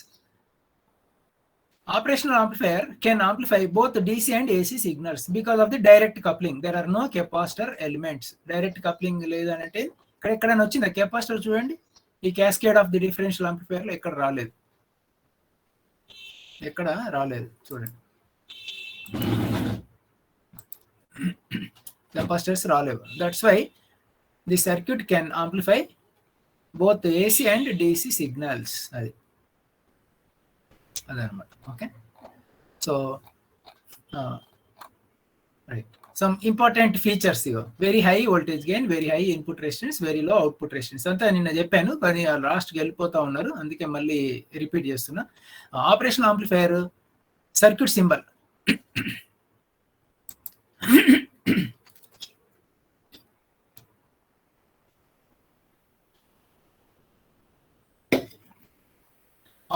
operational amplifier can amplify both DC and AC signals because of the direct coupling. There are no capacitor elements. Direct coupling లేదంటే ఎక్కడైనా వచ్చిందా capacitor? చూడండి, ఈ cascade of the differential amplifier లో ఎక్కడ రాలేదు చూడండి, capacitors రాలేవు. That's why the circuit can amplify both AC and DC signals. అదనమాట. Okay, so right, some important features ఇగో, very high voltage gain, very high input resistance, very low output resistance. అంతా నిన్న చెప్పాను కానీ లాస్ట్కి వెళ్ళిపోతా ఉన్నారు, అందుకే మళ్ళీ రిపీట్ చేస్తున్నా. Operation amplifier circuit symbol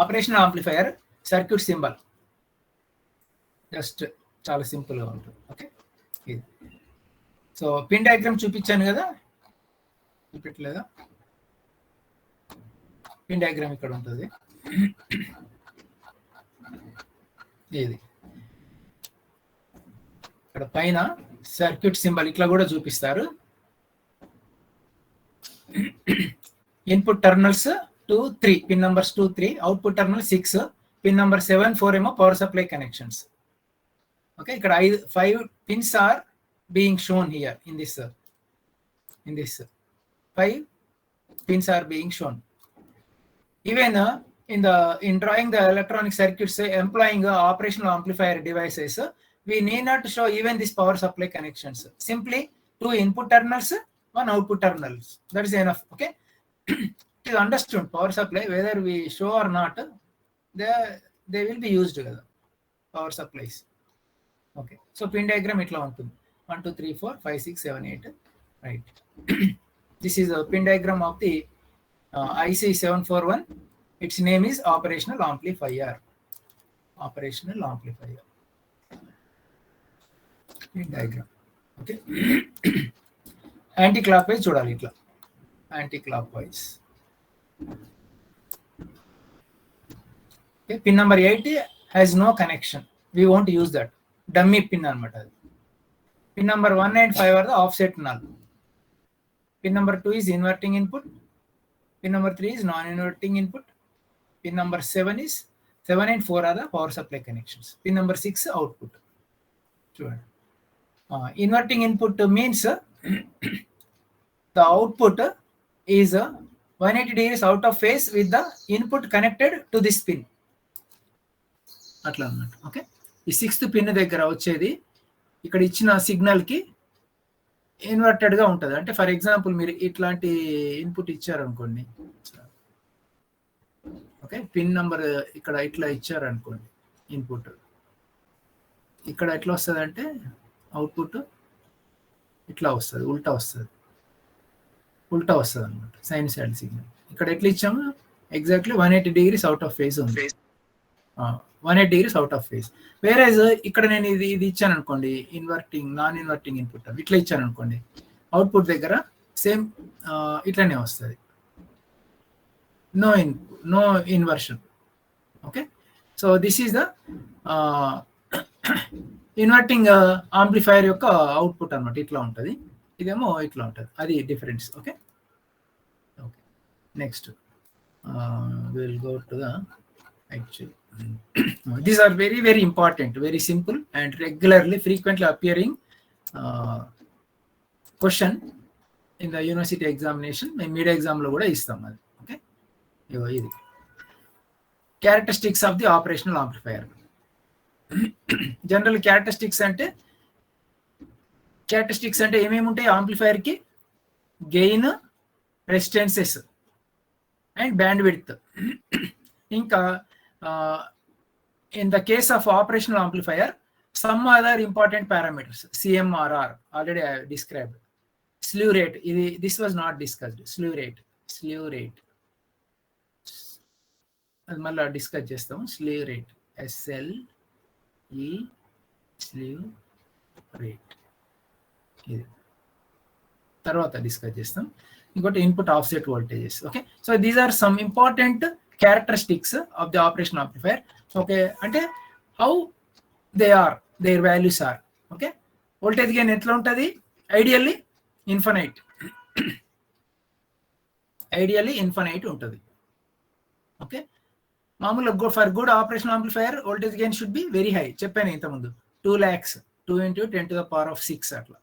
operation amplifier circuit symbol just చాలా సింపుల్గా ఉంటుంది. ఓకే, ఇది సో పిన్ డయాగ్రామ్ చూపించాను కదా, చూపించలేదా? పిన్ డయాగ్రామ్ ఇక్కడ ఉంటుంది. ఇది ఇక్కడ పైన సర్క్యూట్ సింబల్ ఇట్లా కూడా చూపిస్తారు. Input terminals 2, 3, pin numbers 2, 3, output terminal 6, pin number 7, 4 ఏమో పవర్ సప్లై కనెక్షన్స్. ఓకే, ఇక్కడ 5 pins are being shown here in this 5 pins are being shown. Even in drawing the electronic circuits employing operational amplifier devices, we need not show even this power supply connections. Simply 2 input terminals, 1 output terminals. That is enough. Okay, it is understood. Power supply, whether we show or not, they will be used together. Power supplies. Okay, so pin diagram itla untundi. 1 2 3 4 5 6 7 8. Right. This is a pin diagram of the IC 741. Its name is operational amplifier. Operational amplifier. Pin diagram. Okay. Anti-clockwise చూడాలి ఇట్లా. Anti-clockwise. Okay. Pin number 8 has no connection. We won't use that. Dummy pin అనమాట అది. Pin number 1 and 5 are the offset null. Pin number 2 is inverting input. Pin number 3 is non-inverting input. Pin number 7 and 4 are the power supply connections. Pin number 6 output. చూడండి, inverting input means the output is 180 degrees out of phase with the input connected to this pin. అట్లా అన్నమాట. Okay, ఈ 6th pin దగ్గర వచ్చేది ఇక్కడ ఇచ్చిన signal కి inverted గా ఉంటుంది. అంటే ఫర్ ఎగ్జాంపుల్ మీరు ఇట్లాంటి ఇన్పుట్ ఇచ్చారనుకోండి, ఓకే, పిన్ నంబర్ ఇక్కడ ఇట్లా ఇచ్చారనుకోండి ఇన్పుట్, ఇక్కడ ఎట్లా వస్తుంది అంటే అవుట్పుట్ ఇట్లా వస్తుంది, ఉల్టా వస్తుంది అనమాట సైనసాయిడ్ సిగ్నల్. ఇక్కడ ఎట్లా ఇచ్చాము exactly 180 degrees out of phase ఉంది, 180 degrees అవుట్ ఆఫ్ ఫేజ్. వేరే ఇక్కడ నేను ఇది ఇచ్చాను అనుకోండి, ఇన్వర్టింగ్ నాన్ ఇన్వర్టింగ్ ఇన్పుట్ ఇట్లా ఇచ్చాను అనుకోండి, అవుట్పుట్ దగ్గర సేమ్ ఇట్లనే వస్తుంది, no inversion. Okay, so this is the inverting amplifier యొక్క అవుట్పుట్ అనమాట. ఇట్లా ఉంటుంది, ఇదేమో ఇట్లా ఉంటుంది, అది difference. Okay okay, next will go to the actually these are very very important, very simple and regularly frequently appearing question in the university examination. Mid exam lo kuda istam adi. Okay, ఇది characteristics of the operational amplifier. General characteristics అంటే ఏమేమి ఉంటాయి amplifier కి? Gain, resistances and band width. ఇంకా in the case of operational amplifier, some other important parameters, CMRR already I have described. Slew rate, this was not discussed. Slew rate అది మళ్ళీ discuss చేస్తాము. Slew rate, SLE slew rate, ఇది తర్వాత discuss చేస్తాం. ఇంకోటి input offset voltages. Okay, so these are some important characteristics of the operational amplifier. Okay, అంటే how they are, their values are. Okay, voltage gain ఎట్లా ఉంటుంది? Ideally infinite ఉంటుంది. ఓకే, మామూలుగా for good operational amplifier voltage gain should be very high. చెప్పాను ఇంతకుముందు 2 lakhs, 2 × 10⁻⁶ అట్లా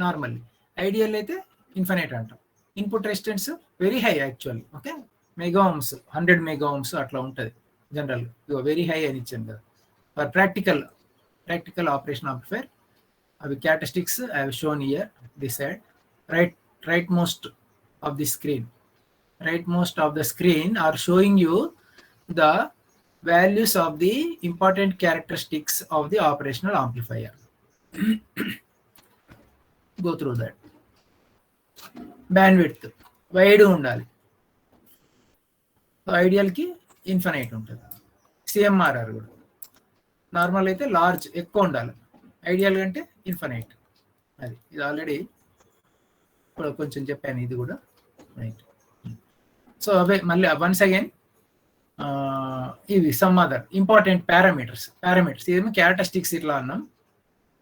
normally. Ideal అయితే ఇన్ఫినైట్ అంటాం. Input resistance very high actually. Okay, mega ohms, 100 mega ohms అట్లా ఉంటుంది జనరల్. వెరీ హై అని ఇచ్చాను కదా. ఫర్ ప్రాక్టికల్ ఆపరేషన్ ఆంప్లిఫైర్ అవి characteristics I have shown here this side. Right most of the screen are showing you the values of the important characteristics of the operational amplifier. Go through that. Bandwidth wide ఉండాలి, ideal కి infinite ఉంటుంది. CMRR కూడా normal అయితే large ఎక్కువ ఉండాలి, ideal కంటే infinite. ఇది already ఇప్పుడు కొంచెం చెప్పాను, ఇది కూడా రైట్. సో అవే మళ్ళీ వన్స్ అగైన్ ఇవి సమ్ అదర్ ఇంపార్టెంట్ పారామీటర్స్. ఇదేమో క్యారెక్టరిస్టిక్స్ ఇట్లా అన్నాం.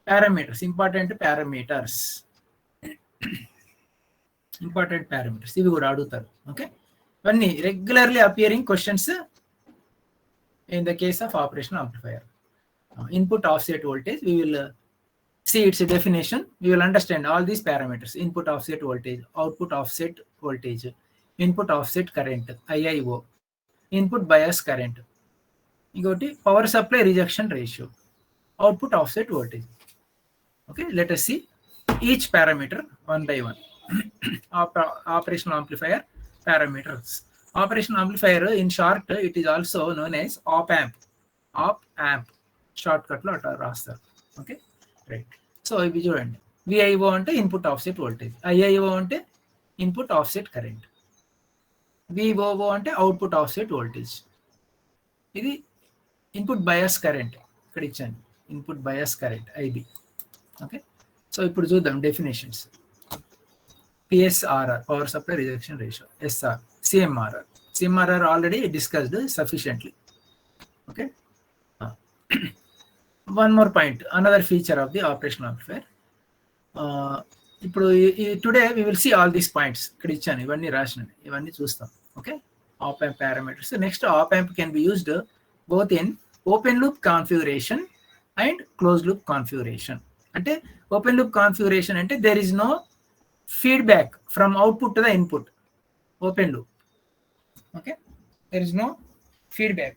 పారామీటర్స్, ఇంపార్టెంట్ పారామీటర్స్ ఇవి కూడా అడుగుతారు. ఓకే, ఇవన్నీ regularly appearing questions in the case of operational amplifier. Input offset voltage, we will see its definition. We will understand all these parameters: input offset voltage, output offset voltage, input offset current IIO, input bias current, ఇంకోటి power supply rejection ratio, output offset voltage. Okay, let us see each parameter one by one. Operational amplifier parameters. Operational amplifier, in short, it is also known as op amp shortcut లో అట్లా రాస్తారు. Okay right. So ఇవి చూడండి, VIO అంటే input offset voltage, IIO అంటే input offset current, VOO అంటే output offset voltage. ఇది input bias current, ఇక్కడ ఇచ్చాను input bias current IB. Okay, so ఇప్పుడు చూద్దాం definitions. PSRR, power supply rejection ratio. SR, CMRR already discussed sufficiently. Okay, one more point, another feature of the operational amplifier. ఇప్పుడు today we will see all these points. ఇక్కడ ఇచ్చాను, ఇవన్నీ రాసినవి, ఇవన్నీ చూస్తాం. Okay, op amp parameters. Next, op amp can be used both in open loop configuration and closed loop configuration. అంటే open loop configuration అంటే there is no feedback from output to the input. Open loop. Okay, there is no feedback.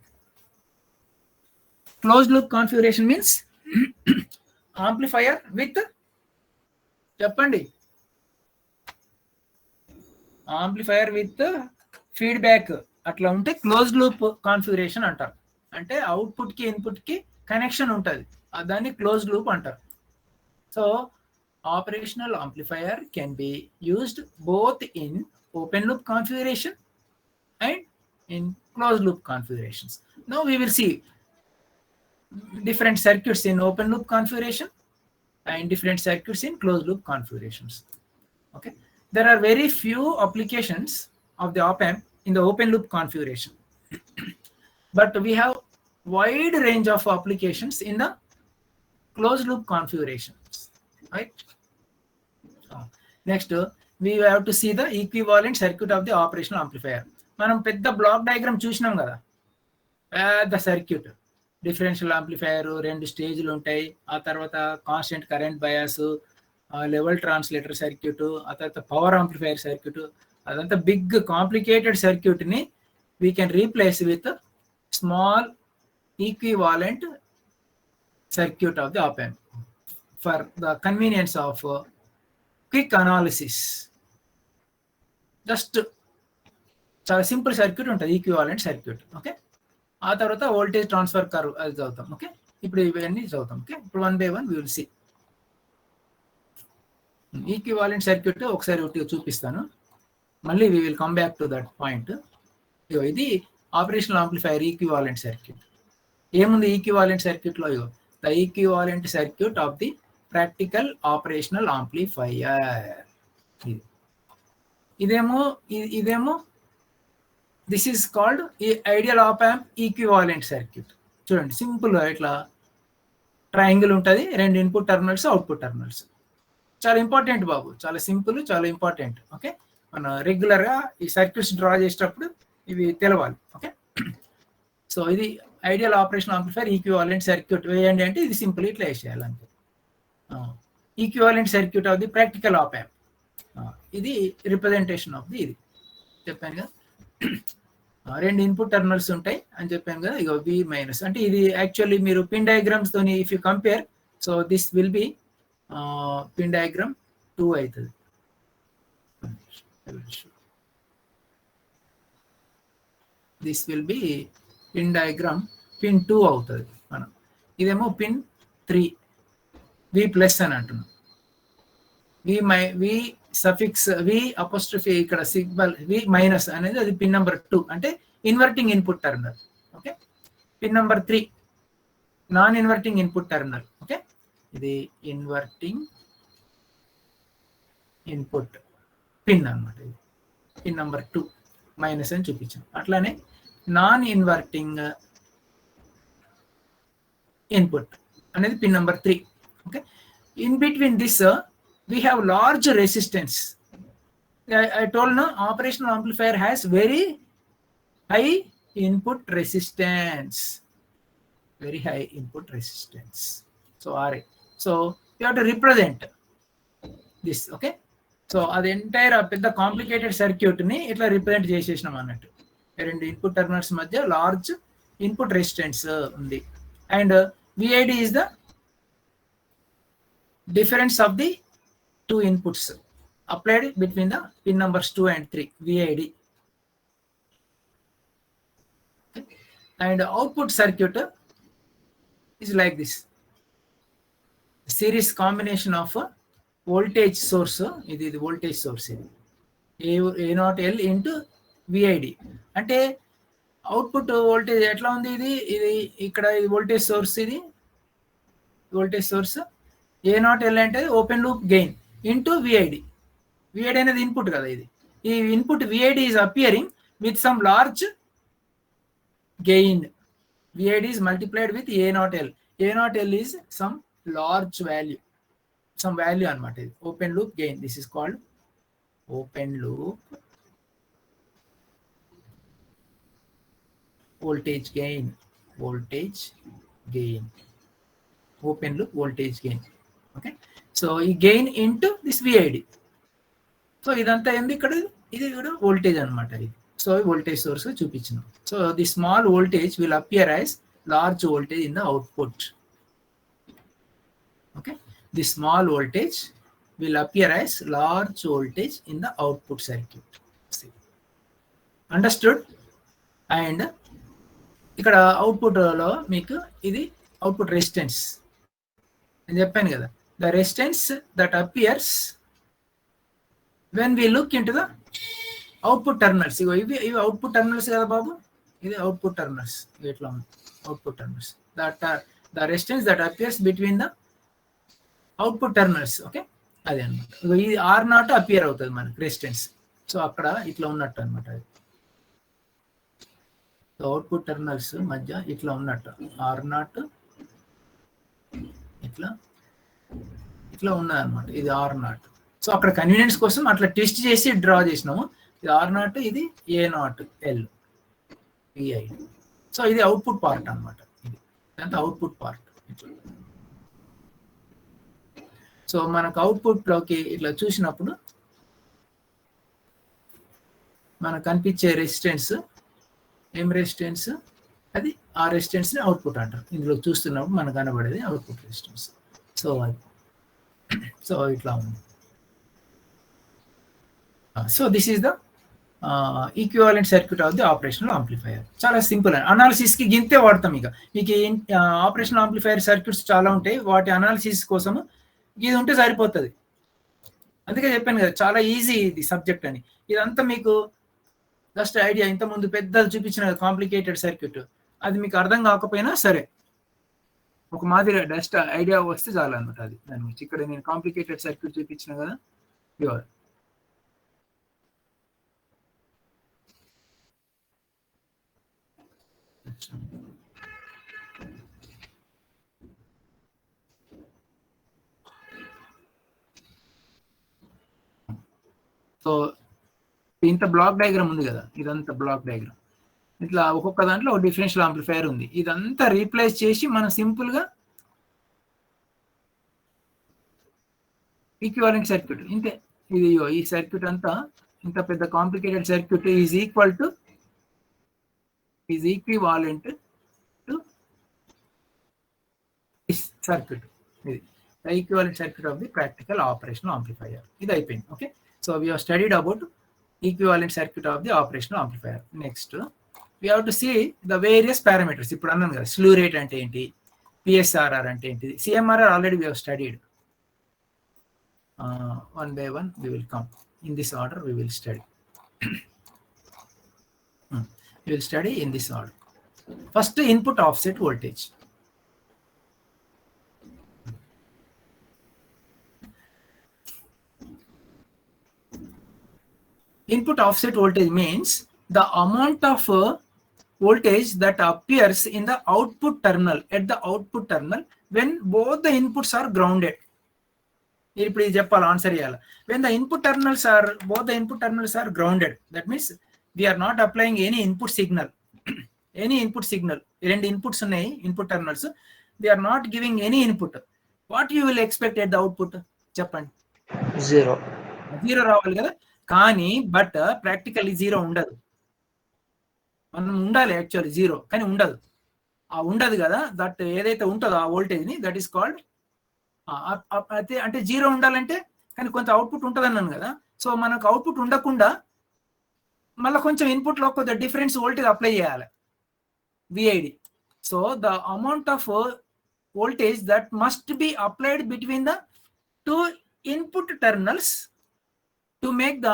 Closed loop configuration means amplifier with చెప్పండి amplifier with feedback అట్లా ఉంటే closed loop configuration అంటారు. అంటే output కి input కి connection ఉంటుంది, దాన్ని closed loop అంటారు. So operational amplifier can be used both in open loop configuration and in closed loop configurations. Now we will see different circuits in open loop configuration and different circuits in closed loop configurations. Okay, there are very few applications of the op-amp in the open loop configuration, but we have wide range of applications in the closed loop configurations, right? Next we have to see the equivalent circuit of the operational amplifier. మనం పెద్ద block diagram చూసినాం కదా, పెద్ద circuit, differential amplifier 2 స్టేజ్లు ఉంటాయి, ఆ తర్వాత constant current bias, level translator circuit, ఆ తర్వాత పవర్ ఆంప్లిఫైయర్ సర్క్యూట్, అదంతా బిగ్ కాంప్లికేటెడ్ సర్క్యూట్ ని we can replace with small equivalent circuit of the op-amp for the convenience of quick analysis. Just చాలా simple circuit ఉంటుంది, equivalent circuit. Okay, ఆ తర్వాత voltage transfer curve అది చదువుతాం. Okay, ఇప్పుడు ఇవన్నీ చదువుతాం. ఓకే, ఇప్పుడు 1 by 1 we will see. Equivalent circuit ఒకసారి చూపిస్తాను, మళ్ళీ we will come back to that point. ఇది ఆపరేషనల్ ఆంప్లిఫైయర్ ఈక్వివాలెంట్ సర్క్యూట్. ఏముంది ఈక్వివాలెంట్ సర్క్యూట్ లో? The equivalent circuit of the practical operational amplifier. ఇదేమో this is called ideal op-amp equivalent circuit. చూడండి, simple ఇట్లా triangle ఉంటుంది, 2 ఇన్పుట్ టెర్మినల్స్, అవుట్పుట్ టెర్మినల్స్. చాలా important బాబు, చాలా simple, చాలా ఇంపార్టెంట్. ఓకే, మనం రెగ్యులర్ గా ఈ సర్క్యూట్స్ డ్రా చేసేటప్పుడు ఇవి తెలవాలి. ఓకే, సో ఇది ideal operation amplifier equivalent circuit వేయండి అంటే ఇది సింపుల్ ఇట్లా వేసేయాలంటే. Equivalent circuit of the practical op amp, ఇది రిప్రజెంటేషన్ ఆఫ్ ది. ఇది చెప్పాను కదా, 2 ఇన్పుట్ టెర్మినల్స్ ఉంటాయి అని చెప్పాను కదా. ఇక V మైనస్ అంటే ఇది యాక్చువల్లీ మీరు పిన్ డయాగ్రామ్స్ తోని if you compare, so this will be pin diagram 2 అవుతుంది. This will be pin diagram pin 2 అవుతుంది. మనం ఇదేమో పిన్ 3 V ప్లస్ అని అంటున్నాం. వి సఫిక్స్ వి అపోస్ట్రఫీ ఇక్కడ సిగ్నల్ వి మైనస్ అనేది అది పిన్ నెంబర్ 2 అంటే inverting input terminal. Okay, pin number 3 non inverting input terminal. Okay, ఇది ఇన్వర్టింగ్ ఇన్పుట్ పిన్ అన్నమాట. ఇది పిన్ నెంబర్ 2 మైనస్ అని చూపించాం. అట్లానే నాన్ ఇన్వర్టింగ్ ఇన్పుట్ అనేది pin number 3. Okay, in between this we have large resistance. I told no, operational amplifier has very high input resistance, very high input resistance. So RA, so you have to represent this. Okay, so the entire పెద్ద complicated circuit ని ఇట్లా represent చేసేసినాం అన్నట్టు. 2 input terminals మధ్య large input resistance ఉంది. And VID is the difference of the 2 inputs applied between the pin numbers 2 and 3, VID. Okay. And output circuit is like this, series combination of a voltage source. ఇది voltage source, ఇది A0L into VID. అంటే output voltage ఎట్లా ఉంది? ఇది ఇక్కడ voltage source, ఇది voltage source. A0L అంటే open loop gain into VID. VID అనేది ఇన్పుట్ కదా. ఇది ఈ input VID is appearing with some large gain. VID is multiplied with A0L. A0L is some large value, some value అన్నమాట. ఇది open loop gain. This is called open loop voltage gain, voltage gain, open loop voltage gain. Okay, so ఈ gain into this VID. So ఇదంతా ఏంది ఇక్కడ? ఇది కూడా voltage అనమాట. ఇది సో వోల్టేజ్ సోర్స్ చూపించినాం. So the small voltage will appear as large voltage in the output. Okay, the small voltage will appear as large voltage in the output circuit. See. Understood? And ఇక్కడ output లో మీకు ఇది output resistance నేను చెప్పాను కదా, the resistance that appears when we look in to the output terminals. ఇవి ఇవి output terminals కదా బాబు, ఇది అవుట్పుట్ టెర్మినల్స్. ఇట్లా ఉంది output terminals, that the resistance that appears between the output terminals. Okay, అదే అనమాట. ఇది R0 అపియర్ అవుతుంది మనకి రెసిస్టెన్స్. సో అక్కడ ఇట్లా ఉన్నట్టు అనమాట. అది అవుట్పుట్ టెర్మినల్స్ మధ్య ఇట్లా ఉన్నట్టు R0 ఇట్లా ఇట్లా ఉన్నదన్నమాట. ఇది R0. సో అక్కడ కన్వీనియన్స్ కోసం అట్లా టెస్ట్ చేసి డ్రా చేసినాము. ఇది R0, ఇది A0 L VI. సో ఇది అవుట్పుట్ పార్ట్ అనమాట. ఇది అంత అవుట్పుట్ పార్ట్. సో మనకు అవుట్పుట్ లోకి ఇట్లా చూసినప్పుడు మనకు కనిపించే రెసిస్టెన్స్ ఏం రెసిస్టెన్స్, అది ఆ రెసిస్టెన్స్ ని అవుట్పుట్ అంటారు. ఇందులో చూస్తున్నప్పుడు మనకు కనబడేది అవుట్పుట్ రెసిస్టెన్స్. సో అది సో ఇట్లా ఉంది. So this is the equivalent circuit of the operational amplifier. చాలా సింపుల్. అనాలిసిస్ కి గింతే వాడతాం. ఇక మీకు ఆపరేషనల్ ఆంప్లిఫైయర్ సర్క్యూట్స్ చాలా ఉంటాయి, వాటి అనాలిసిస్ కోసం ఇది ఉంటే సరిపోతుంది. అందుకే చెప్పాను కదా చాలా ఈజీ ఇది సబ్జెక్ట్ అని. ఇదంతా మీకు జస్ట్ ఐడియా. ఇంతకుముందు పెద్దది చూపించిన కాంప్లికేటెడ్ సర్క్యూట్, అది మీకు అర్థం కాకపోయినా సరే, ఒక మాదిరి జస్ట్ ఐడియా వస్తే చాలు అనమాట. అది దాని గురించి ఇక్కడ నేను కాంప్లికేటెడ్ సర్క్యూట్ చూపించిన కదా. ప్యూర్ సో ఇంత బ్లాక్ డయాగ్రామ్ ఉంది కదా, ఇదంతా బ్లాక్ డయాగ్రామ్. ఇట్లా ఒక్కొక్క దాంట్లో ఒక డిఫరెన్షియల్ ఆంప్లిఫైయర్ ఉంది. ఇదంతా రీప్లేస్ చేసి మనం సింపుల్ గా ఈక్వివాలెంట్ సర్క్యూట్ ఇంతే. ఇది ఈ సర్క్యూట్ అంతా ఇంత పెద్ద complicated circuit is equivalent to this circuit. ఇది the equivalent circuit of the practical operational amplifier. ఇది అయిపోయింది. Okay, so we have studied about equivalent circuit of the operational amplifier. Next we have to see the various parameters. ఇప్పుడు అన్నాను కదా, స్లూ rate అంటే ఏంటి, PSRR అంటే ఏంటి, CMRR already we have studied. One by one we will come in this order. We will study. We will study in this order. First, input offset voltage. Input offset voltage means the amount of voltage that appears in the output terminal, at the output terminal, when both the inputs are grounded. ఇప్పుడు ఇది చెప్పాలి, answer చేయాలి. when the input terminals are, both the input terminals are grounded, that means we are not applying any input signal. Any input signal, రెండు inputs ఉన్నాయి input terminals, we are not giving any input. what you will expect at the output? చెప్పండి. Zero రావాలి కదా. కానీ but practically zero ఉండదు. మనం ఉండాలి actually zero, కానీ ఉండదు. ఆ ఉండదు కదా, దట్ ఏదైతే ఉంటుందో ఆ వోల్టేజ్ ని, దట్ ఈస్ కాల్డ్. అయితే అంటే జీరో ఉండాలంటే కానీ కొంత అవుట్పుట్ ఉంటుంది అన్నాను కదా. సో మనకు అవుట్పుట్ ఉండకుండా మళ్ళీ కొంచెం ఇన్పుట్ లో కొంత డిఫరెన్స్ వోల్టేజ్ అప్లై చేయాలి, VID. So the amount of voltage that must be applied between the two input terminals to make the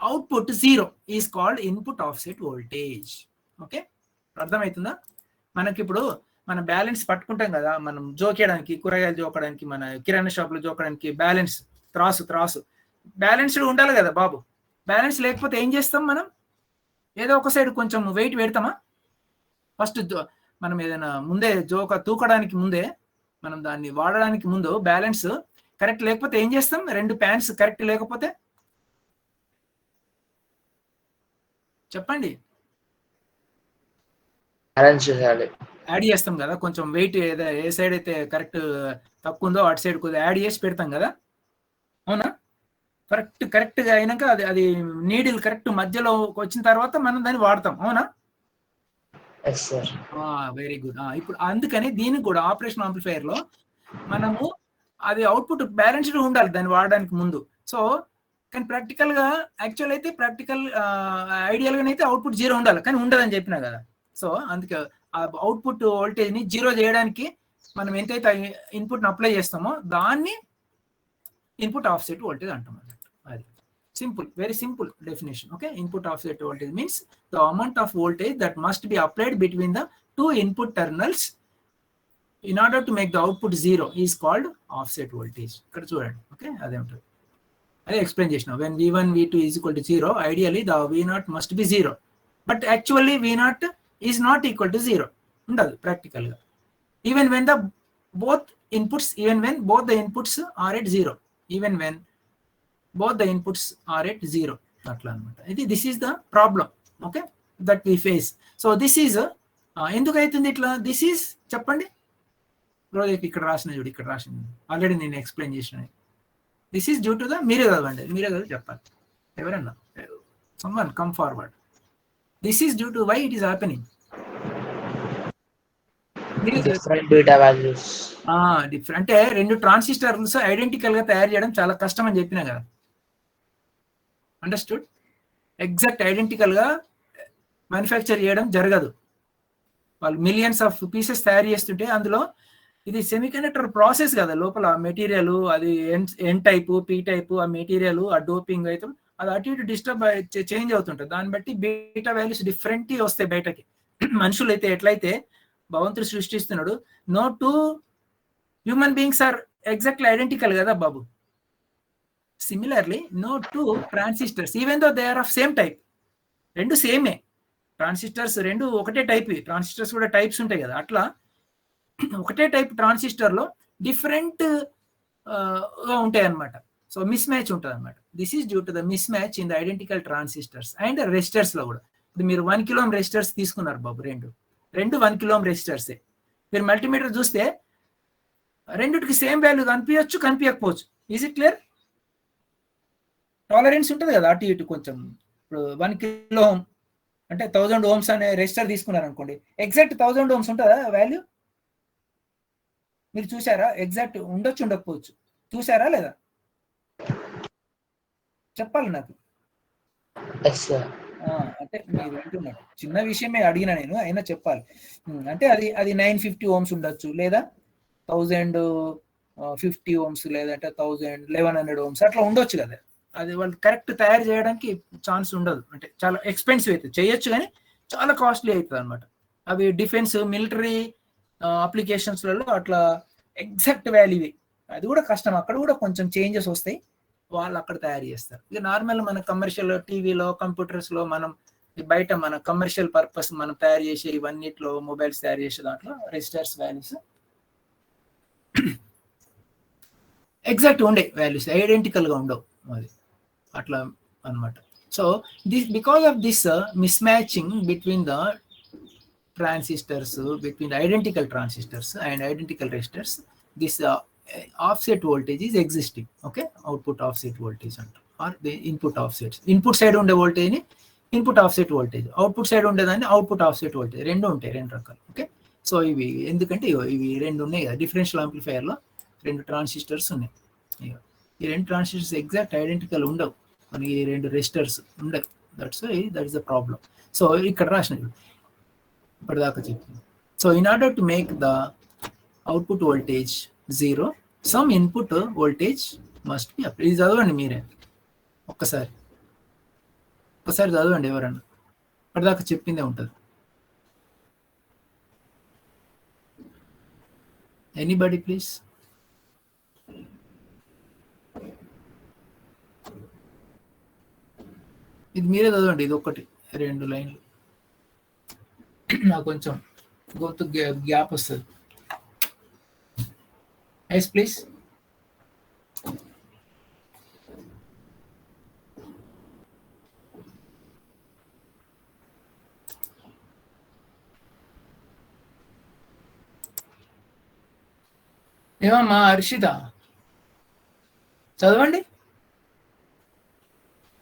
output zero is called input offset voltage. Okay, అర్థమవుతుందా? మనకి ఇప్పుడు మన బ్యాలెన్స్ పట్టుకుంటాం కదా, మనం జోకేయడానికి, కూరగాయలు జోకడానికి, మన కిరాణా షాప్లో జోకడానికి బ్యాలెన్స్ త్రాసు బ్యాలెన్స్డ్ ఉండాలి కదా బాబు. బ్యాలెన్స్ లేకపోతే ఏం చేస్తాం మనం? ఏదో ఒక సైడ్ కొంచెం వెయిట్ పెడతామా? ఫస్ట్ మనం ఏదైనా ముందే తూకడానికి ముందే, మనం దాన్ని వాడడానికి ముందు బ్యాలెన్స్ కరెక్ట్ లేకపోతే ఏం చేస్తాం? రెండు ప్యాన్స్ కరెక్ట్ లేకపోతే చెప్పండి, యాడ్ చేస్తాం కదా. కొంచెం వెయిట్ ఏ సైడ్ అయితే కరెక్ట్ తక్కువ ఉందో అటు సైడ్ కొద్దిగా యాడ్ చేసి పెడతాం కదా, అవునా? కరెక్ట్గా అయినాక అది నీడిల్ కరెక్ట్ మధ్యలో వచ్చిన తర్వాత మనం దాన్ని వాడతాం, అవునా? Yes sir. Very good. ఇప్పుడు అందుకని దీనికి కూడా ఆపరేషన్ ఆంప్లిఫైయర్ లో మనము అది అవుట్పుట్ బ్యాలెన్స్డ్ ఉండాలి దాన్ని వాడడానికి ముందు. సో కానీ ప్రాక్టికల్ గా యాక్చువల్ అయితే ప్రాక్టికల్ ఐడియల్ గా అయితే అవుట్పుట్ 0 ఉండాలి, కానీ ఉండదని చెప్పినా కదా. సో అందుకే ఆ అవుట్పుట్ వోల్టేజ్ ని 0 చేయడానికి మనం ఎంతైతే ఇన్పుట్ అప్లై చేస్తామో దాన్ని ఇన్పుట్ ఆఫ్సెట్ వోల్టేజ్ అంటాం అన్నట్టు. అది simple, very simple definition. Okay, input offset voltage means the amount of voltage that must be applied between the two input terminals in order to make the output 0 is called offset voltage. ఇక్కడ చూడండి. Okay, అదే ఉంటుంది, అదే explain చేసిన. when v1 v2 is equal to 0, ideally the v0 must be 0, but actually v0 is not equal to 0 ఉండదు practical గా. even when both the inputs are at 0, even when both the inputs are at 0, అట్లా అనమాట. ఇది this is the problem, okay, that we face. So this is ఎందుకు అవుతుంది ఇట్లా, this is చెప్పండి. రోజు ఇక్కడ రాసిన చూడు, ఇక్కడ రాసింది ఆల్రెడీ నేను ఎక్స్ప్లెయిన్ చేసిన. This is due to the, మీరే చదవండి, మీరే చదివి చెప్పాలి ఎవరన్నా. Someone come forward. This is due to why it is happening. Different beta values. Different అంటే రెండు ట్రాన్సిస్టర్స్ ఐడెంటికల్ గా తయారు చేయడం చాలా కష్టం అని చెప్పినా కదా. అండర్స్టూడ్? ఎగ్జాక్ట్ ఐడెంటికల్ గా మ్యానుఫ్యాక్చర్ చేయడం జరగదు. వాళ్ళు మిలియన్స్ ఆఫ్ పీసెస్ తయారు చేస్తుంటే అందులో ఇది సెమీకండక్టర్ ప్రాసెస్ కదా, లోపల మెటీరియల్ అది ఎన్ టైపు పి టైపు, ఆ మెటీరియల్ ఆ డోపింగ్ అయితే అది అటు ఇటు డిస్టర్బ్ చేంజ్ అవుతుంటుంది. దాన్ని బట్టి బీటా వాల్యూస్ డిఫరెంట్ వస్తాయి బయటకి. మనుషులు అయితే ఎట్లయితే భగవంతుడు సృష్టిస్తున్నాడు, no two human beings are exactly identical కదా బాబు. Similarly no two transistors even though they are of same type, రెండు సేమే ట్రాన్సిస్టర్స్, రెండు ఒకటే టైప్. ట్రాన్సిస్టర్స్ కూడా టైప్స్ ఉంటాయి కదా, అట్లా ఒకటే టైప్ ట్రాన్సిస్టర్ లో డిఫరెంట్ గా ఉంటాయి అన్నమాట. సో మిస్ మ్యాచ్ ఉంటుంది అనమాట. This is due to the miss match in the identical transistors and resistors లో కూడా. ఇప్పుడు మీరు 1 kilo రెసిస్టర్స్ తీసుకున్నారు బాబు, రెండు 1 kilo రెసిస్టర్సే. మీరు మల్టీమీటర్ చూస్తే రెండిటికి సేమ్ వాల్యూ కనిపించచ్చు, కనిపించకపోవచ్చు. Is it clear? టాలరెన్స్ ఉంటుంది కదా అటు ఇటు కొంచెం. ఇప్పుడు 1 kilo అంటే 1000 ohms అనే రెసిస్టర్ తీసుకున్నారు అనుకోండి, ఎగ్జాక్ట్ 1000 ohms ఉంటుందా వాల్యూ? మీరు చూసారా? ఎగ్జాక్ట్ ఉండొచ్చు, ఉండకపోవచ్చు. చూసారా లేదా? చెప్పాలి నాకు. అంటే మీరు వింటున్నారు, చిన్న విషయమే అడిగినా నేను, అయినా చెప్పాలి. అంటే అది 950 ohms ఉండొచ్చు, లేదా 1050 ohms, లేదంటే 1100 ohms అట్లా ఉండొచ్చు కదా. అది వాళ్ళు కరెక్ట్ తయారు చేయడానికి ఛాన్స్ ఉండదు. అంటే చాలా ఎక్స్పెన్సివ్ అవుతుంది, చేయొచ్చు కానీ చాలా కాస్ట్లీ అవుతుంది అనమాట. అవి డిఫెన్స్ మిలిటరీ అప్లికేషన్స్లలో అట్లా ఎగ్జాక్ట్ వాల్యూ, అది కూడా కష్టం. అక్కడ కూడా కొంచెం చేంజెస్ వస్తాయి, వాళ్ళు అక్కడ తయారు చేస్తారు. ఇక నార్మల్ మన కమర్షియల్ టీవీలో కంప్యూటర్స్లో మనం బయట మన కమర్షియల్ పర్పస్ మనం తయారు చేసే ఇవన్నిట్లో మొబైల్స్ తయారు చేసే దాంట్లో రెసిస్టర్స్ వాల్యూస్ ఎగ్జాక్ట్ ఉండే వాల్యూస్ ఐడెంటికల్గా ఉండవు, అది అట్లా అనమాట. So because of this miss matching between the transistors, between the identical transistors and identical resistors, this offset voltage is existing. Okay, output offset voltage or the input offsets. Input side unde voltage ni input offset voltage, output side ఉండేదాన్ని output offset voltage. రెండు ఉంటాయి, రెండు రకాలు. Okay, so ఇవి ఎందుకంటే ఇవి రెండు ఉన్నాయి కదా డిఫరెన్షియల్ యాంప్లిఫైయర్ లో, రెండు ట్రాన్సిస్టర్స్ ఉన్నాయి. ఈ రెండు ట్రాన్సిస్టర్స్ ఎగ్జాక్ట్ ఐడెంటికల్ ఉండవు, మనకి రెండు రెసిస్టర్స్ ఉండవు. That is the problem. So ఇక్కడ రాసిన ఇప్పటిదాకా చెప్పింది. So in order to make the output voltage 0, some input voltage must be applied. ఇది చదవండి మీరే ఒక్కసారి చదవండి, ఎవరన్నా ఇప్పటిదాకా చెప్పిందే ఉంటుంది. Anybody please. ఇది మీరే చదవండి, ఇది ఒకటి 2 లైన్లు. నాకు కొంచెం గొంతు గ్యాప్ వస్తుంది. Yes please. ఏమమ్మా హర్షిత చదవండి.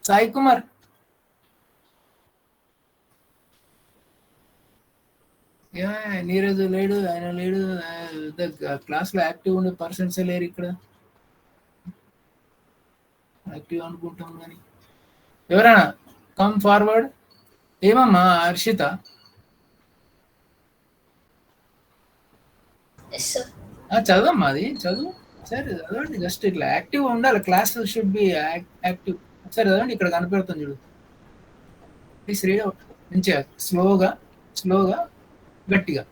సాయి కుమార్ నీరజ్ లేడు, ఆయన లేడు, క్లాస్ లో యాక్టివ్ ఉండే పర్సన్స్ లేరు ఇక్కడ. యాక్టివ్ అనుకుంటాం కానీ ఎవరైనా కమ్ ఫార్వర్డ్. ఏమమ్మా హర్షిత? Yes sir. చదవమ్మా, అది చదువు. సరే చదవండి, జస్ట్ ఇట్లా యాక్టివ్ ఉండాలి. Class should be active. సరే చదవండి, ఇక్కడ కనిపెడుతుంది చూడు. ప్లీజ్ రీడ్ అవుట్ మంచిగా, స్లోగా గట్టిగా.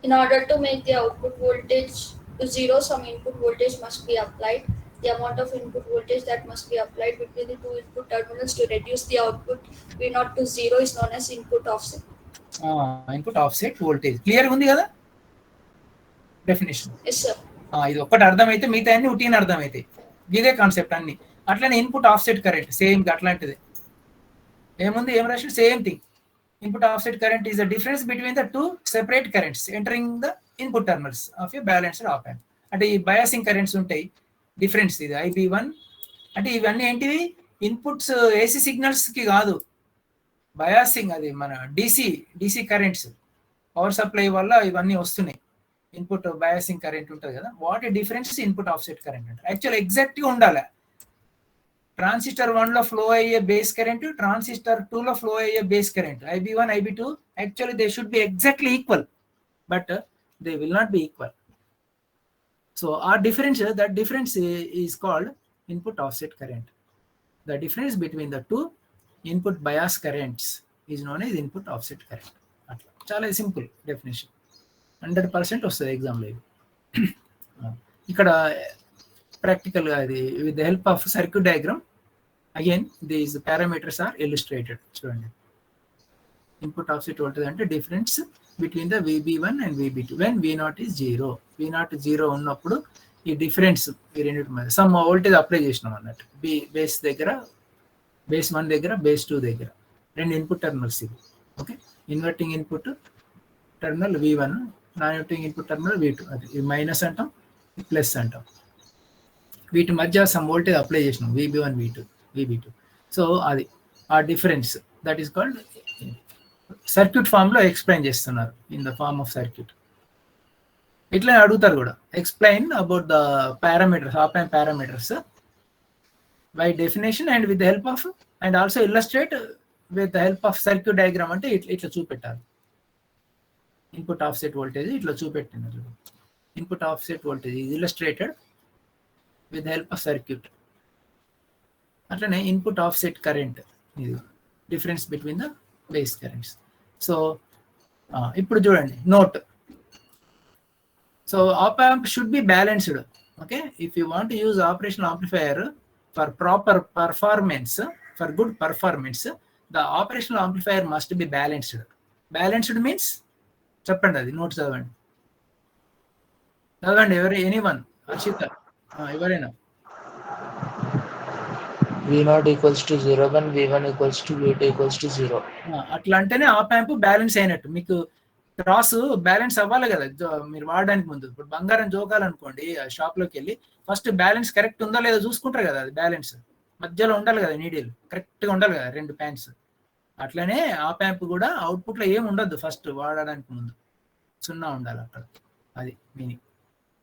In order to make the output voltage to zero, some input voltage must be applied. The amount of input voltage that must be applied between the two input terminals to reduce the output V0 to zero is known as input offset. Input offset voltage clear ఉంది కదా definition? Yes sir. ఇది ఒక్కటి అర్థమైతే మిగతా అన్ని ఉటీన్ అర్థమైతాయి. ఇదే concept అన్ని. అట్లనే ఇన్పుట్ ఆఫ్సెట్ కరెంట్ సేమ్ అట్లాంటిది. ఏముంది, ఏం రాసి same thing. Input offset current is the difference between the two separate currents entering the input terminals of a balanced op amp. అంటే ఈ బయాసింగ్ కరెంట్స్ ఉంటాయి, డిఫరెన్స్ ఇది IB1. అంటే ఇవన్నీ ఏంటివి, ఇన్పుట్స్ ఏసీ సిగ్నల్స్ కి కాదు, బయాసింగ్ అది మన డిసి కరెంట్స్, పవర్ సప్లై వల్ల ఇవన్నీ వస్తున్నాయి. ఇన్పుట్ బయాసింగ్ కరెంట్ ఉంటుంది కదా, వాటి డిఫరెన్స్ ఇన్పుట్ ఆఫ్సెట్ కరెంట్ అంటే. యాక్చువల్ ఎగ్జాక్ట్ గా ఉండాలి. ట్రాన్సిస్టర్ 1 లో ఫ్లో అయ్యే బేస్ కరెంట్, ట్రాన్సిస్టర్ 2 లో ఫ్లో అయ్యే base current, IB1 IB2 actually they should be exactly equal, but they will not be equal. So ఆ difference, that difference is called input offset current. The difference between the two input bias currents is known as input offset current. అట్లా చాలా simple definition, 100% వస్తుంది ఎగ్జామ్లో ఇది. ఇక్కడ ప్రాక్టికల్గా అది with the help of circuit diagram. Again these parameters are illustrated. చూడండి, input offset voltage అంటే difference between the VB1 and VB2 when V0 is 0. V0 0 ఉన్నప్పుడు ఈ డిఫరెన్స్ ఈ రెండింటి మధ్య సమ్ వోల్టేజ్ అప్లై చేసినాం అన్నట్టు. బేస్ దగ్గర, బేస్ 1 దగ్గర, బేస్ 2 దగ్గర, రెండు ఇన్పుట్ టెర్మినల్స్ ఇవి. Okay, inverting input terminal V1, non inverting input terminal V2. అది ఇది మైనస్ అంటాం, ప్లస్ అంటాం. వీటి మధ్య సమ్ వోల్టేజ్ అప్లై చేసినాం, VB1 VB2. సో అది ఆ difference, that is called circuit form లో ఎక్స్ప్లెయిన్ చేస్తున్నారు, in the form of circuit. ఇట్లా అడుగుతారు కూడా, explain about the parameters, op amp parameters by definition and with the help of, and also illustrate with the help of circuit diagram. అంటే ఇట్లా చూపెట్టాలి. Input offset voltage ఇట్లా చూపెట్టినారు. Input offset voltage is illustrated with the help of circuit. అట్లనే input offset current, ఇది difference between the base currents. So ఇప్పుడు చూడండి note. So op amp should be balanced. Okay, if you want to use operational amplifier for proper performance, for good performance, the operational amplifier must be balanced. Balanced means చెప్పండి, అది note చదవండి. ఎవరు, anyone? Harshita, ఎవరైనా? V0 equals to 0 when V1 equals to V2 equals to 0. అట్లా అంటేనే op amp balance అయినట్టు. మీకు cross balance అవ్వాలి కదా మీరు వాడడానికి ముందు. ఇప్పుడు బంగారం జోకాలనుకోండి, షాప్లోకి వెళ్ళి ఫస్ట్ బ్యాలెన్స్ కరెక్ట్ ఉందా లేదా చూసుకుంటారు కదా, అది బ్యాలెన్స్ మధ్యలో ఉండాలి కదా, నీడిల్ కరెక్ట్గా ఉండాలి కదా, రెండు ప్యాన్స్. అట్లనే ఆప్ యాంప్ కూడా అవుట్పుట్లో ఏమి ఉండద్దు, ఫస్ట్ వాడడానికి ముందు సున్నా ఉండాలి అక్కడ. అది meaning,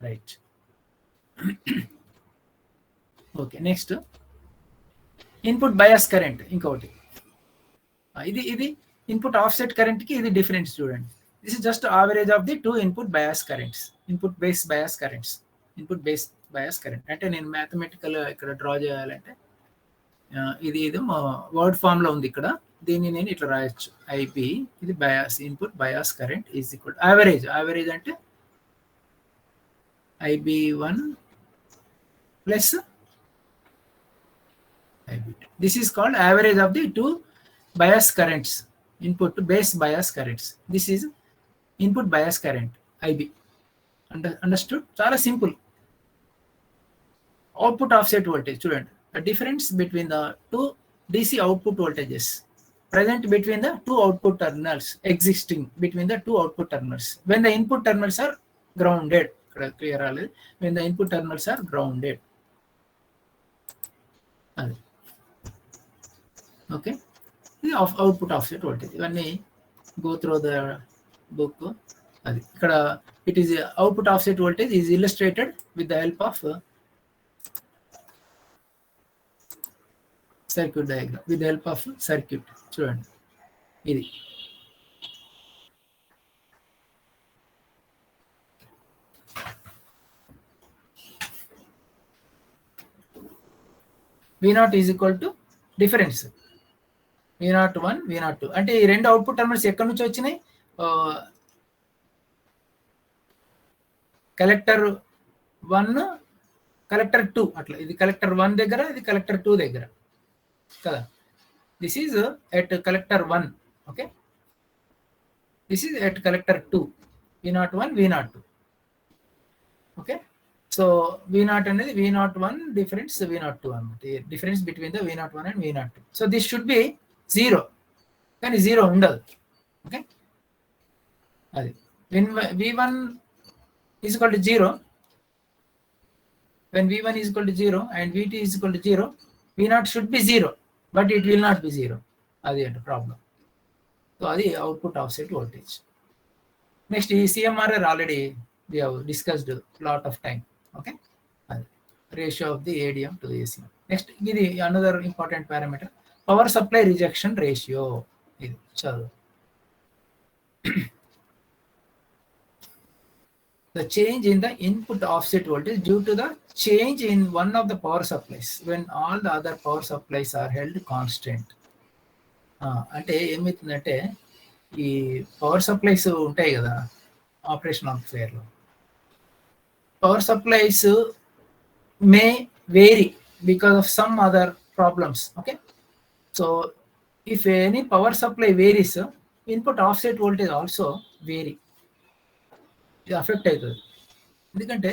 right? Okay, next input bias current. ఇంకొకటి ఇది ఇన్పుట్ ఆఫ్సెట్ కరెంట్ కి ఇది డిఫరెన్స్. చూడండి, this is just average of the two input bias currents. Input base bias currents, input base bias current అంటే నేను మ్యాథమెటికల్ ఇక్కడ డ్రా చేయాలంటే ఇది వర్డ్ ఫామ్ లో ఉంది ఇక్కడ. దీన్ని నేను ఇట్లా రాయొచ్చు, IP ఇది bias, input bias current is equal average అంటే IB1 plus IB2. This is called average of the two bias currents, input base bias currents. This is input bias current, IB. Understood? Chala simple. Output offset voltage. Student, the difference between the two DC output voltages present between the two output terminals, existing between the two output terminals when the input terminals are grounded. Clear? When the input terminals are grounded. Okay, the output offset voltage. When we go through the book అది ఇక్కడ it is output offset voltage is illustrated with the help of circuit diagram, with help of circuit. చూడండి ఇది V0 is equal to difference V01 V02. అంటే ఈ రెండు output terminals ఎక్కడి నుంచి వచ్చినాయి? కలెక్టర్ 1 కలెక్టర్ 2 అట్లా. ఇది కలెక్టర్ 1 దగ్గర, ఇది కలెక్టర్ 2 దగ్గర కదా. This is at collector 1. Okay, this is at collector 2 V01 V02. Okay, so V0 అనేది V01 డిఫరెన్స్ V02 అనమాట. Difference between the V01 and V02. So this should be 0, కానీ 0 ఉండదు. ఓకే, అది V1 is equal to 0, when V1 is equal to 0 and V2 is equal to 0, V0 should be 0, but it will not be 0. అది అంటే problem. So అది output offset voltage. Next ఈ CMRR already we have discussed lot of time. Okay, అది ratio of the ADM to the ACM. Next ఇది another important parameter, power supply rejection ratio. ఇది చదువు. The change in the input offset voltage due to the change in one of the power supplies when all the other power supplies are held constant. అంటే ఏమవుతుందంటే ఈ power supplies ఉంటాయి కదా operation ఆంప్లిఫైయర్లో, power supplies may vary because of some other problems. Okay, so if any power supply varies, input offset voltage also vary. ఇది affect అవుతుంది, ఎందుకంటే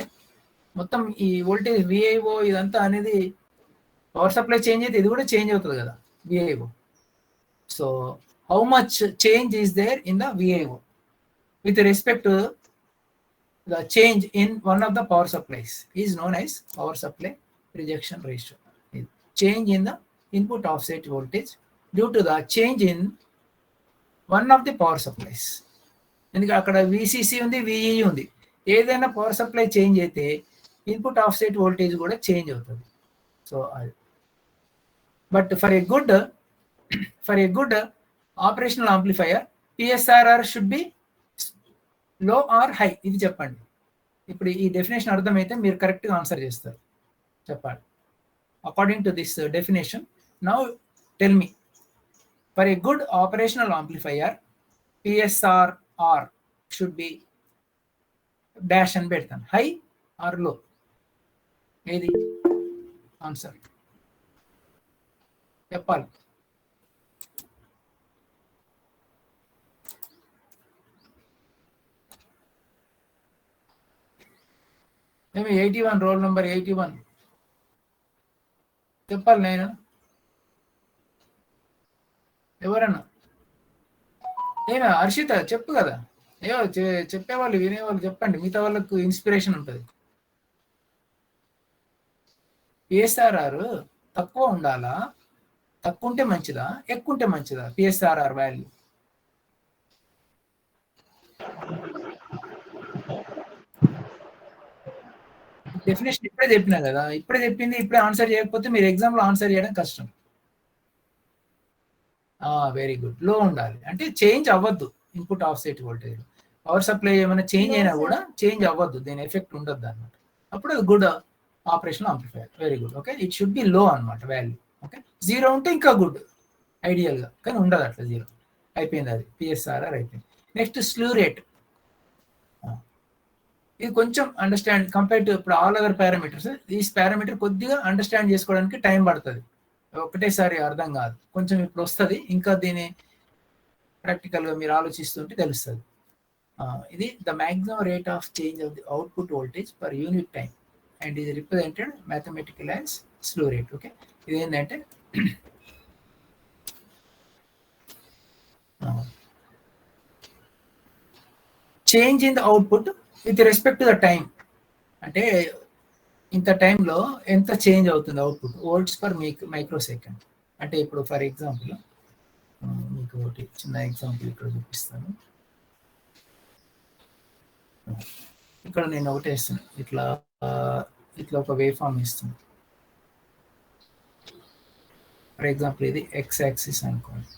మొత్తం ఈ వోల్టేజ్ VIO ఇదంతా అనేది పవర్ సప్లై చేంజ్ అయితే ఇది కూడా చేంజ్ అవుతుంది కదా VIO. So how much change is there in the VIO with respect to the change in one of the power supplies is known as power supply rejection ratio. Change in the input offset voltage due to the change in one of the power supplies. ఎందుకంటే అక్కడ VCC ఉంది, VE ఉంది. ఏదైనా power supply change అయితే input offset voltage కూడా change అవుతుంది. So అది but for a good operational amplifier PSRR should be లో ఆర్ హై. ఇది చెప్పండి. ఇప్పుడు ఈ డెఫినేషన్ అర్థమైతే మీరు కరెక్ట్గా ఆన్సర్ చేస్తారు. చెప్పాలి according to this definition. Now tell me, for a good operational amplifier PSRR should be dash అని పెడతాను, హై ఆర్ లో. ఏది ఆన్సర్ చెప్పాలి. ఏమి 81 రోల్ నెంబర్ 81 చెప్పాలి. నేను ఎవరన్నా ఏమే హర్షిత చెప్పు కదా, ఏవో చెప్పేవాళ్ళు వినేవాళ్ళు చెప్పండి, మిగతా వాళ్ళకు ఇన్స్పిరేషన్ ఉంటుంది. PSRR తక్కువ ఉండాలా, తక్కువ ఉంటే మంచిదా, ఎక్కువ ఉంటే మంచిదా PSRR వాల్యూ? డెఫినేషన్ ఇప్పుడే చెప్పినా కదా, ఇప్పుడే చెప్పింది ఇప్పుడే ఆన్సర్ చేయకపోతే మీరు ఎగ్జామ్లో ఆన్సర్ చేయడం కష్టం. Very good. లో ఉండాలి అంటే చేంజ్ అవ్వద్దు input offset voltage. Power supply ఏమైనా చేంజ్ అయినా కూడా చేంజ్ అవ్వద్దు, దీని ఎఫెక్ట్ ఉండద్దు అనమాట. అప్పుడు అది good operation amplifier. Very good. Okay, it should be లో అనమాట వాల్యూ. ఓకే, 0 ఉంటే ఇంకా గుడ్ ఐడియల్గా, కానీ ఉండదు అట్లా 0. అయిపోయింది, అది PSRR అయిపోయింది. Next స్లూ rate. ఇది కొంచెం అండర్స్టాండ్ కంపేర్ టు ఇప్పుడు ఆల్ అదర్ పారామీటర్స్. ఈ పారామీటర్ కొద్దిగా అండర్స్టాండ్ చేసుకోవడానికి టైం పడుతుంది, ఒకటేసారి అర్థం కాదు. కొంచెం ఇప్పుడు వస్తుంది, ఇంకా దీని ప్రాక్టికల్గా మీరు ఆలోచిస్తుంటే తెలుస్తుంది. ఇది the maximum rate of change of the output voltage per unit time and ఇది represented mathematical as slew rate. Okay, ఇది ఏంటంటే change in the output with respect to the time. అంటే ఇంత టైంలో ఎంత చేంజ్ అవుతుంది output, volts per micro second. అంటే ఇప్పుడు ఫర్ ఎగ్జాంపుల్ మీకు ఒకటి చిన్న ఎగ్జాంపుల్ ఇక్కడ చూపిస్తాను. ఇక్కడ నేను ఒకటి వేస్తాను, ఇట్లా ఇట్లా ఒక వేవ్ ఫామ్ ఇస్తుంది. ఫర్ ఎగ్జాంపుల్ ఇది ఎక్స్ యాక్సిస్ అనుకోండి.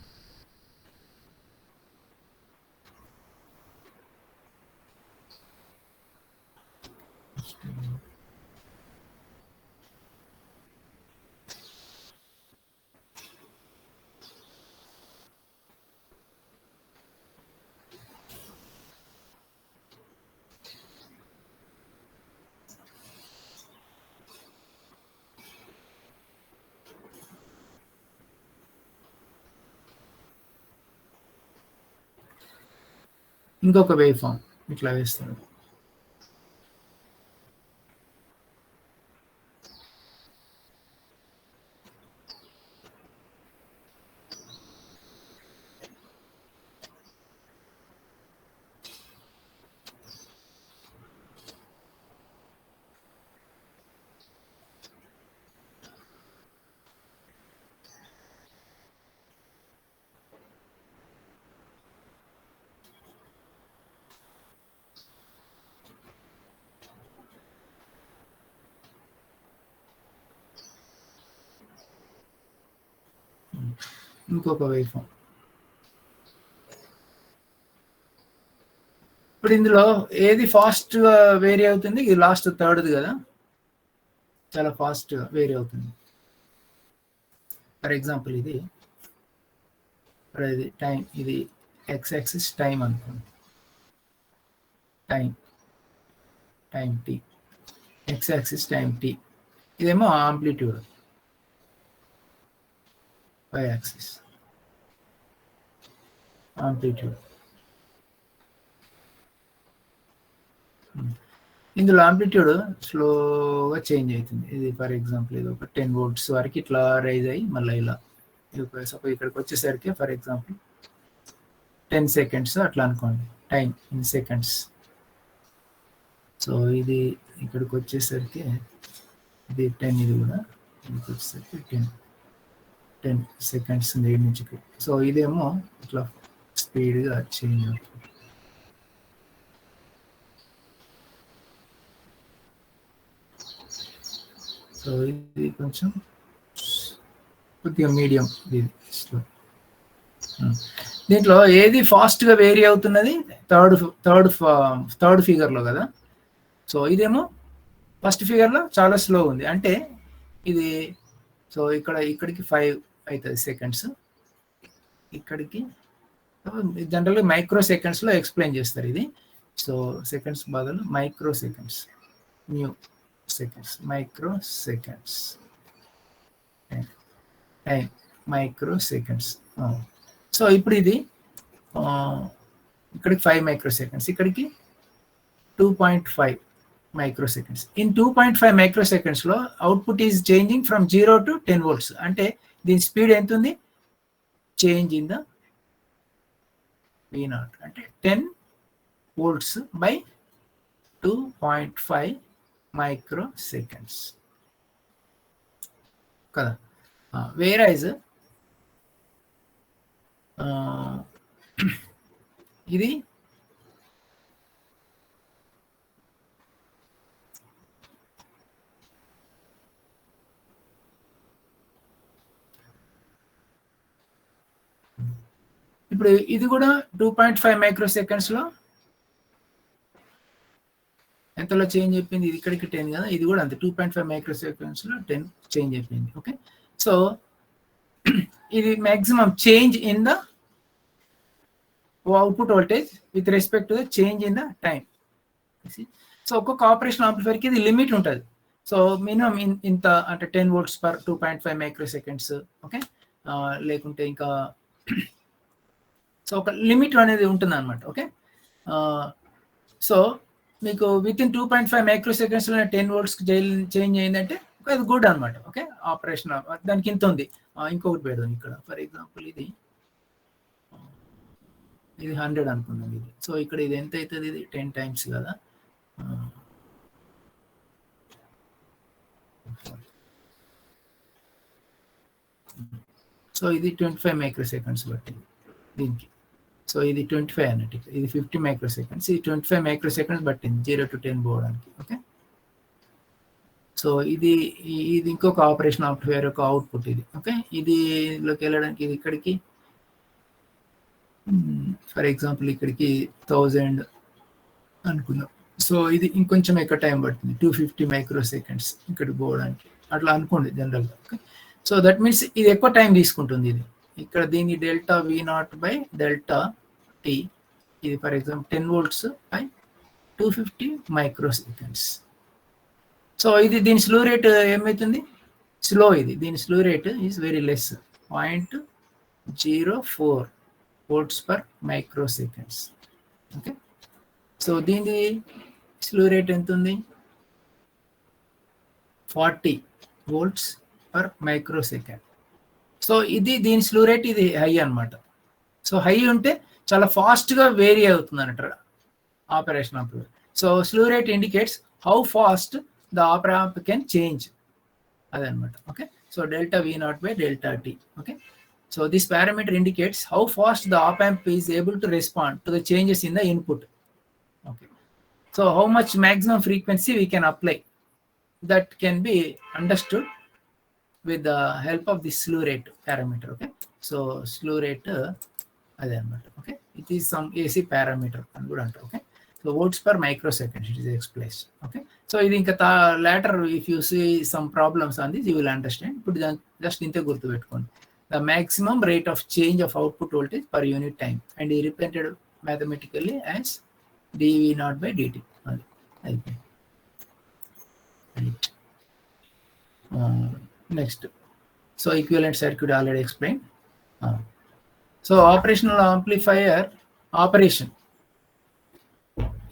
ఇంకొక వేవ్ ఫామ్ ఇట్లా వేస్తాడు. ఇంకొక వేవ్ ఫామ్. ఇప్పుడు ఇందులో ఏది ఫాస్ట్ గా వేరీ అవుతుంది? ఇది లాస్ట్ థర్డ్ది కదా, చాలా ఫాస్ట్ గా వేరీ అవుతుంది. ఫర్ ఎగ్జాంపుల్ ఇది టైం, ఇది ఎక్స్ యాక్సిస్ టైం అనుకోండి, time T, X axis time T. ఇదేమో ఆంప్లిట్యూడ్, వై యాక్సిస్ ఆంప్లిట్యూడ్. ఇందులో ఆంప్లిట్యూడ్ స్లోగా చేంజ్ అవుతుంది. ఇది ఫర్ ఎగ్జాంపుల్ ఇది ఒక 10 volts వరకు ఇట్లా రైజ్ అయ్యి మళ్ళీ ఇలా సపోజ్ ఇక్కడికి వచ్చేసరికి ఫర్ ఎగ్జాంపుల్ 10 seconds అట్లా అనుకోండి, టైం ఇన్ సెకండ్స్. సో ఇది ఇక్కడికి వచ్చేసరికి ఇది 10, ఇది కూడా ఇక్కడికి వచ్చేసరికి 10 seconds దగ్గర నుంచి. సో ఇదేమో ఇట్లా స్పీడ్గా చేంజ్ అవుతుంది. సో ఇది కొంచెం కొద్దిగా మీడియం, ఇది స్లో. దీంట్లో ఏది ఫాస్ట్గా వేరీ అవుతున్నది? థర్డ్ ఫిగర్లో కదా. సో ఇదేమో ఫస్ట్ ఫిగర్లో చాలా స్లో ఉంది. అంటే ఇది సో ఇక్కడికి 5 అవుతుంది సెకండ్స్, ఇక్కడికి జనరల్గా మైక్రో సెకండ్స్లో ఎక్స్ప్లెయిన్ చేస్తారు ఇది. సో సెకండ్స్ బదులు micro seconds, new seconds, micro seconds, time micro seconds. So ఇప్పుడు ఇది ఇక్కడికి 5 మైక్రో సెకండ్స్, ఇక్కడికి 2.5 మైక్రో సెకండ్స్. ఇన్ 2.5 మైక్రో సెకండ్స్లో output is changing from 0 to 10 volts. అంటే దీని స్పీడ్ ఎంత ఉంది? చేంజ్ ఇన్ ద V0 అంటే 10 volts by 2.5 మైక్రో సెకండ్స్ కదా. వేరైజ్ ఇది ఇప్పుడు ఇది కూడా 2.5 మైక్రో సెకండ్స్లో ఎంతలో చేంజ్ అయిపోయింది? ఇది ఇక్కడికి 10 కదా, ఇది కూడా అంతే 2.5 మైక్రో సెకండ్స్లో 10 చేంజ్ అయిపోయింది. ఓకే, సో ఇది maximum change in the output voltage with respect to the change in the time. So ఒక్కొక్క ఆపరేషన్ ఆంప్లిఫైర్కి ఇది లిమిట్ ఉంటుంది. సో మినిమం ఇంత అంటే 10 volts per 2.5 micro seconds. Okay, లేకుంటే ఇంకా సో ఒక లిమిట్ అనేది ఉంటుంది అనమాట. ఓకే, సో మీకు విత్ ఇన్ 2.5 మైక్రో సెకండ్స్లో 10 volts చేంజ్ అయిందంటే అది గుడ్ అనమాట. ఓకే, ఆపరేషన్ దానికి ఇంత ఉంది. ఇంకొకటి పెడదాం ఇక్కడ, ఫర్ ఎగ్జాంపుల్ ఇది 100 అనుకుందాం ఇది. సో ఇక్కడ ఇది ఎంత అవుతుంది? ఇది 10 times కదా. సో ఇది 25 మైక్రో సెకండ్స్ బట్టి దీనికి. సో ఇది 25 అన్నట్టు, ఇది 50 మైక్రోసెకండ్స్, ఇది 25 మైక్రోసెకండ్స్ పట్టింది 0 to 10 పోవడానికి. ఓకే, సో ఇది ఇంకొక ఆపరేషన్ ఆంప్లిఫైయర్ యొక్క అవుట్పుట్ ఇది. ఓకే, ఇది లోకి వెళ్ళడానికి ఇది ఇక్కడికి ఫర్ ఎగ్జాంపుల్ ఇక్కడికి 1000 అనుకుందాం. సో ఇది ఇంకొంచెం ఎక్కువ టైం పడుతుంది, 250 మైక్రోసెకండ్స్ ఇక్కడికి పోవడానికి అట్లా అనుకోండి జనరల్గా. ఓకే, సో దట్ మీన్స్ ఇది ఎక్కువ టైం తీసుకుంటుంది. ఇది ఇక్కడ దీని delta V0 by delta T, ఇది for example 10 volts by 250 microseconds. So ఇది దీని స్లో రేట్ ఏమవుతుంది, స్లో, ఇది దీని slew rate is very less, 0.04 volts per microseconds. Okay, so దీని స్లో రేట్ ఎంత ఉంది, 40 volts per మైక్రోసెకండ్. సో ఇది దీని స్లో రేట్, ఇది హై అన్నమాట. సో హై ఉంటే చాలా ఫాస్ట్గా వేరీ అవుతుంది అన్నట్టు operation amplifier. So slew rate indicates how fast the op amp can change, అదనమాట. Okay, so delta V0 by delta T. Okay, so this parameter indicates how fast the op amp is able to respond to the changes in the input. Okay, so how much maximum frequency we can apply, that can be understood with the help of this slew rate parameter. Okay, so slew rate okay, it is some AC parameter and good anta. Okay, so volts per microsecond it is expressed. Okay, so ఇది ఇంకా later if you see some problems on this you will understand. Put just ఇంతే గుర్తు పెట్టుకోండి, the maximum rate of change of output voltage per unit time, and is represented mathematically as dV0 by dt. Right. Next, so equivalent circuit already explained. So operational amplifier operation,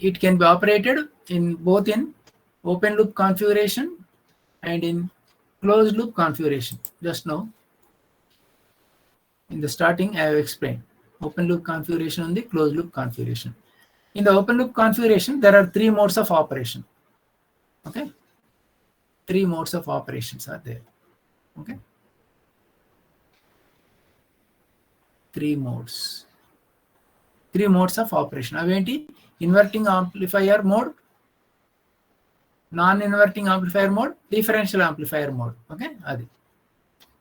it can be operated in both in open loop configuration and in closed loop configuration. Just now in the starting I have explained open loop configuration and the closed loop configuration. In the open loop configuration there are 3 modes of operation. Okay, 3 modes of operations are there. Okay, 3 modes of operation. Aventi inverting amplifier mode, non-inverting amplifier mode, differential amplifier mode. Okay, adi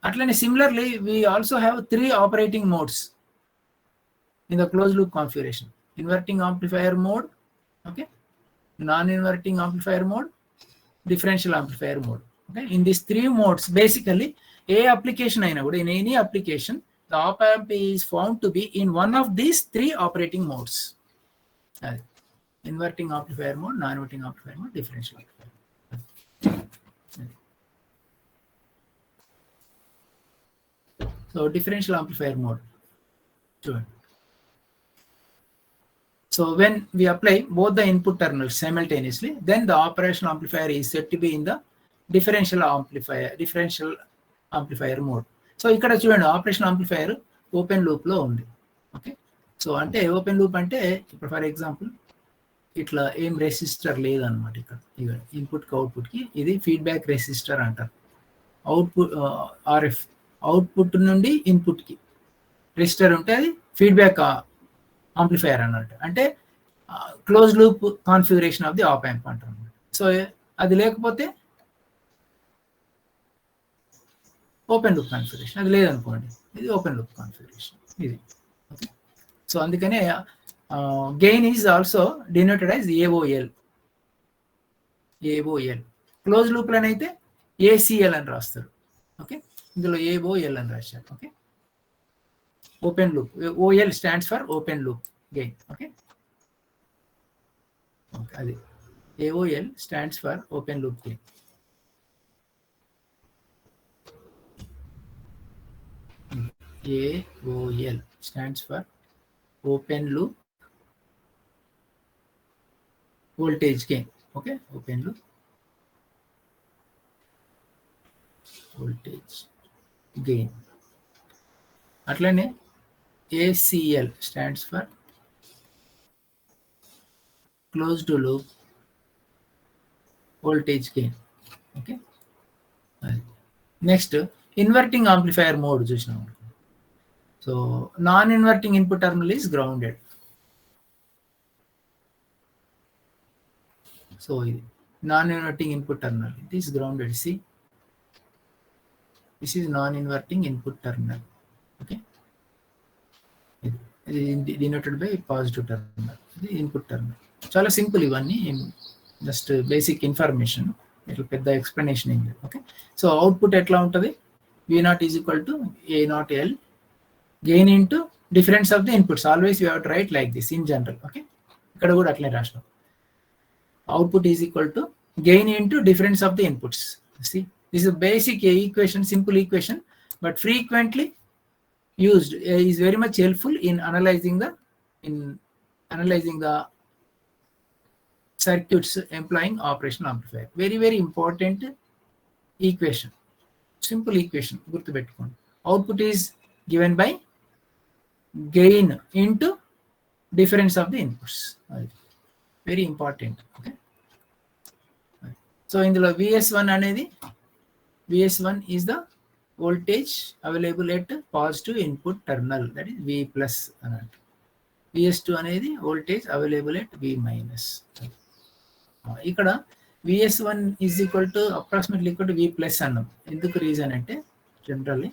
atlane similarly we also have 3 operating modes in the closed loop configuration: inverting amplifier mode, okay, non-inverting amplifier mode, differential amplifier mode. Okay, in these 3 modes basically a application aina kuda, in any application the op amp is found to be in one of these 3 operating modes: inverting amplifier mode, non-inverting amplifier mode, differential amplifier mode. So differential amplifier mode. So when we apply both the input terminals simultaneously, then the operational amplifier is said to be in the differential amplifier mode. So ఇక్కడ చూడండి operation amplifier open loop లో ఉంది. Okay, so అంటే open loop అంటే ఇప్పుడు for example ఇట్లా ఏం resistor లేదనమాట. ఇక్కడ ఇన్పుట్ కి అవుట్పుట్ కి ఇది ఫీడ్బ్యాక్ రెసిస్టర్ అంటారు. అవుట్పుట్ RF అవుట్పుట్ నుండి ఇన్పుట్ కి రెసిస్టర్ ఉంటే అది ఫీడ్బ్యాక్ ఆంప్లిఫైయర్ అన్నట్టు, అంటే close loop configuration of the op amp అంటారు అన్నమాట. సో అది లేకపోతే ఓపెన్ లూప్ కాన్ఫిగరేషన్, అది లేదనుకోండి ఇది ఓపెన్ లూప్ కాన్ఫిగరేషన్ ఇది. ఓకే, సో అందుకనే gain is also denoted as AOL. Close loop లోనైతే ACL అని రాస్తారు. ఓకే, ఇందులో AOL అని రాశారు. Okay, open loop, OL stands for open loop gain. Okay, అది AOL stands for open loop gain. AOL stands for open loop voltage gain. Okay, open loop voltage gain. అట్లనే ACL stands for closed loop voltage gain. Okay, next inverting amplifier mode చూసినాం. So non-inverting input terminal is grounded. So non-inverting input terminal, it is grounded. See, this is non-inverting input terminal. Okay, ఇది denoted by positive terminal. ఇది input terminal. చాలా simple ఇవన్నీ, just basic information, ఇట్లా పెద్ద explanation ఏం లేదు. Okay, so output ఎట్లా ఉంటుంది? V0 is equal to A0L gain into difference of the inputs. Always you have to right like this in general. Okay, ఇక్కడ కూడా అట్లే రాసినాం. Output is equal to gain into difference of the inputs. See, this is a basic equation, simple equation, but frequently used, is very much helpful in analyzing the circuits employing operational amplifier. Very, very important equation, simple equation. Gurtupeట్టుకోండి. Output is given by gain into difference of the inputs. Very important. Okay, so ఇందులో VS1 అనేది, VS1 is the voltage available at positive input terminal, that is V plus అన్నట్టు. VS2 అనేది voltage available at V minus. ఇక్కడ VS1 is equal to approximately equal to V plus అన్నాం. ఎందుకు reason అంటే, generally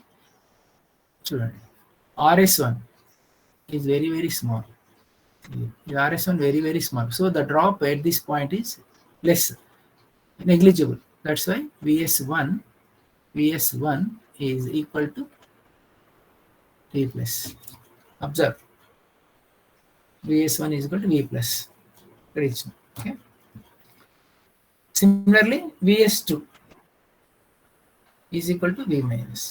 చూడండి, RS1 is very, very small. The RS1 very, very small, so the drop at this point is less, negligible. That's why VS1 is equal to V plus. Observe, VS1 is equal to V plus. Okay, similarly VS2 is equal to V minus.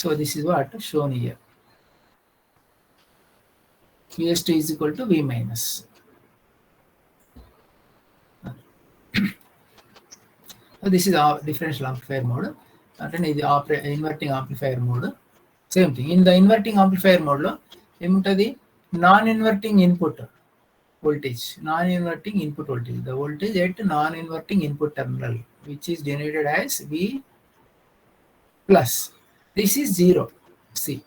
So this is what shown here. VS2 is equal to V minus. So this is our differential amplifier mode. And then the inverting amplifier mode. Same thing. In the inverting amplifier mode, the non-inverting input voltage. Non-inverting input voltage. The voltage at non-inverting input terminal, which is denoted as V plus. This is 0. See,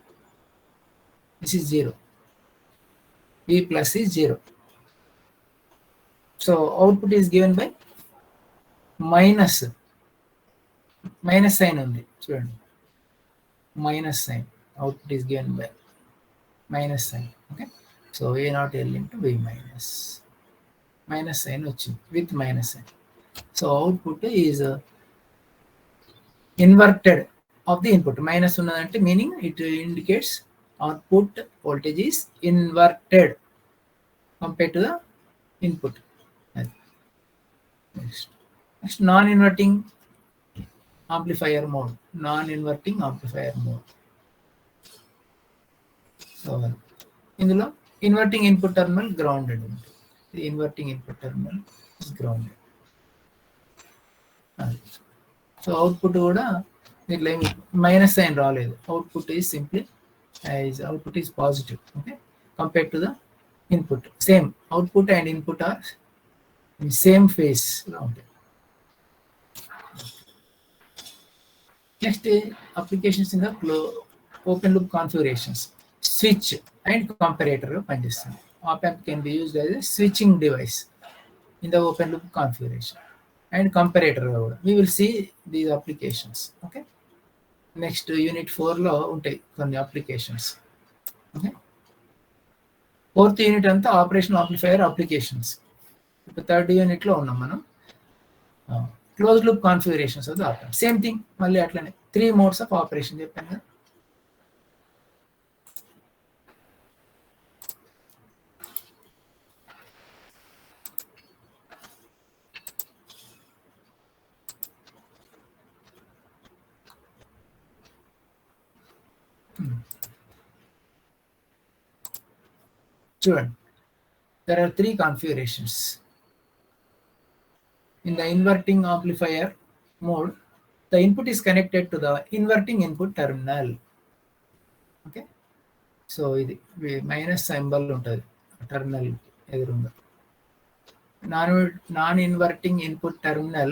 this is 0. V plus is 0. So output is given by minus sign only. Student, minus sign. Output is given by minus sign. Okay, so A0L into V minus. Minus sign with minus sign. So output is inverted of the input. Minus unnadante meaning it indicates output voltage is inverted compared to the input. Next, non-inverting amplifier mode. Non-inverting amplifier mode. So ఇందులో inverting input terminal grounded. The inverting input terminal is grounded. So output కూడా ఇట్లా minus sign రాలేదు. Output is simply as output is positive. Okay, compared to the input. Same output and input are in same phase. Next, applications in the open loop configurations. Switch and comparator పనిచేస్తుంది. Op-amp can be used as a switching device in the open loop configuration. And comparator కూడా. We will see these applications. Okay. Next, unit 4 లో ఉంటాయి కొన్ని applications. Okay, 4th unit అంతా operation amplifier applications. ఇప్పుడు 3rd యూనిట్లో ఉన్నాం మనం. Close loop configurations of the op amp. Same thing, మళ్ళీ అట్లనే 3 మోడ్స్ ఆఫ్ ఆపరేషన్ చెప్పాను కదా. Student, there are 3 configurations. In the inverting amplifier mode, the input is connected to the inverting input terminal. Okay, so ఇది minus symbol ఉంటుంది terminal ఎదురుగా. Non-inverting input terminal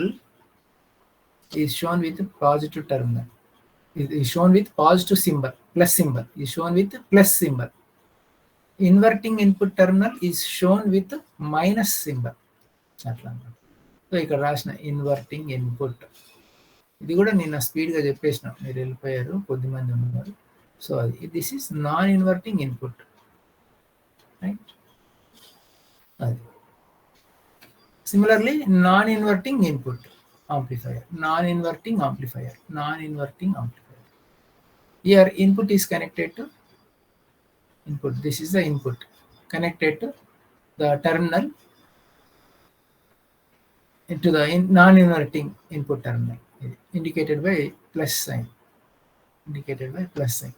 is shown with positive terminal. It is shown with positive symbol. plus symbol is shown with plus symbol. Inverting input terminal is shown with minus symbol. అట్లా అన్నమాట. So ఇక్కడ రాసిన inverting input ఇది కూడా నేను స్పీడ్గా చెప్పేసిన, మీరు వెళ్ళిపోయారు, కొద్దిమంది ఉన్నారు. సో అది this is non inverting input, right. అది similarly non inverting input amplifier, non-inverting amplifier, non-inverting amplifier. Here input is connected to input. This is the input connected to the terminal into the non-inverting input terminal, indicated by plus sign. Indicated by plus sign.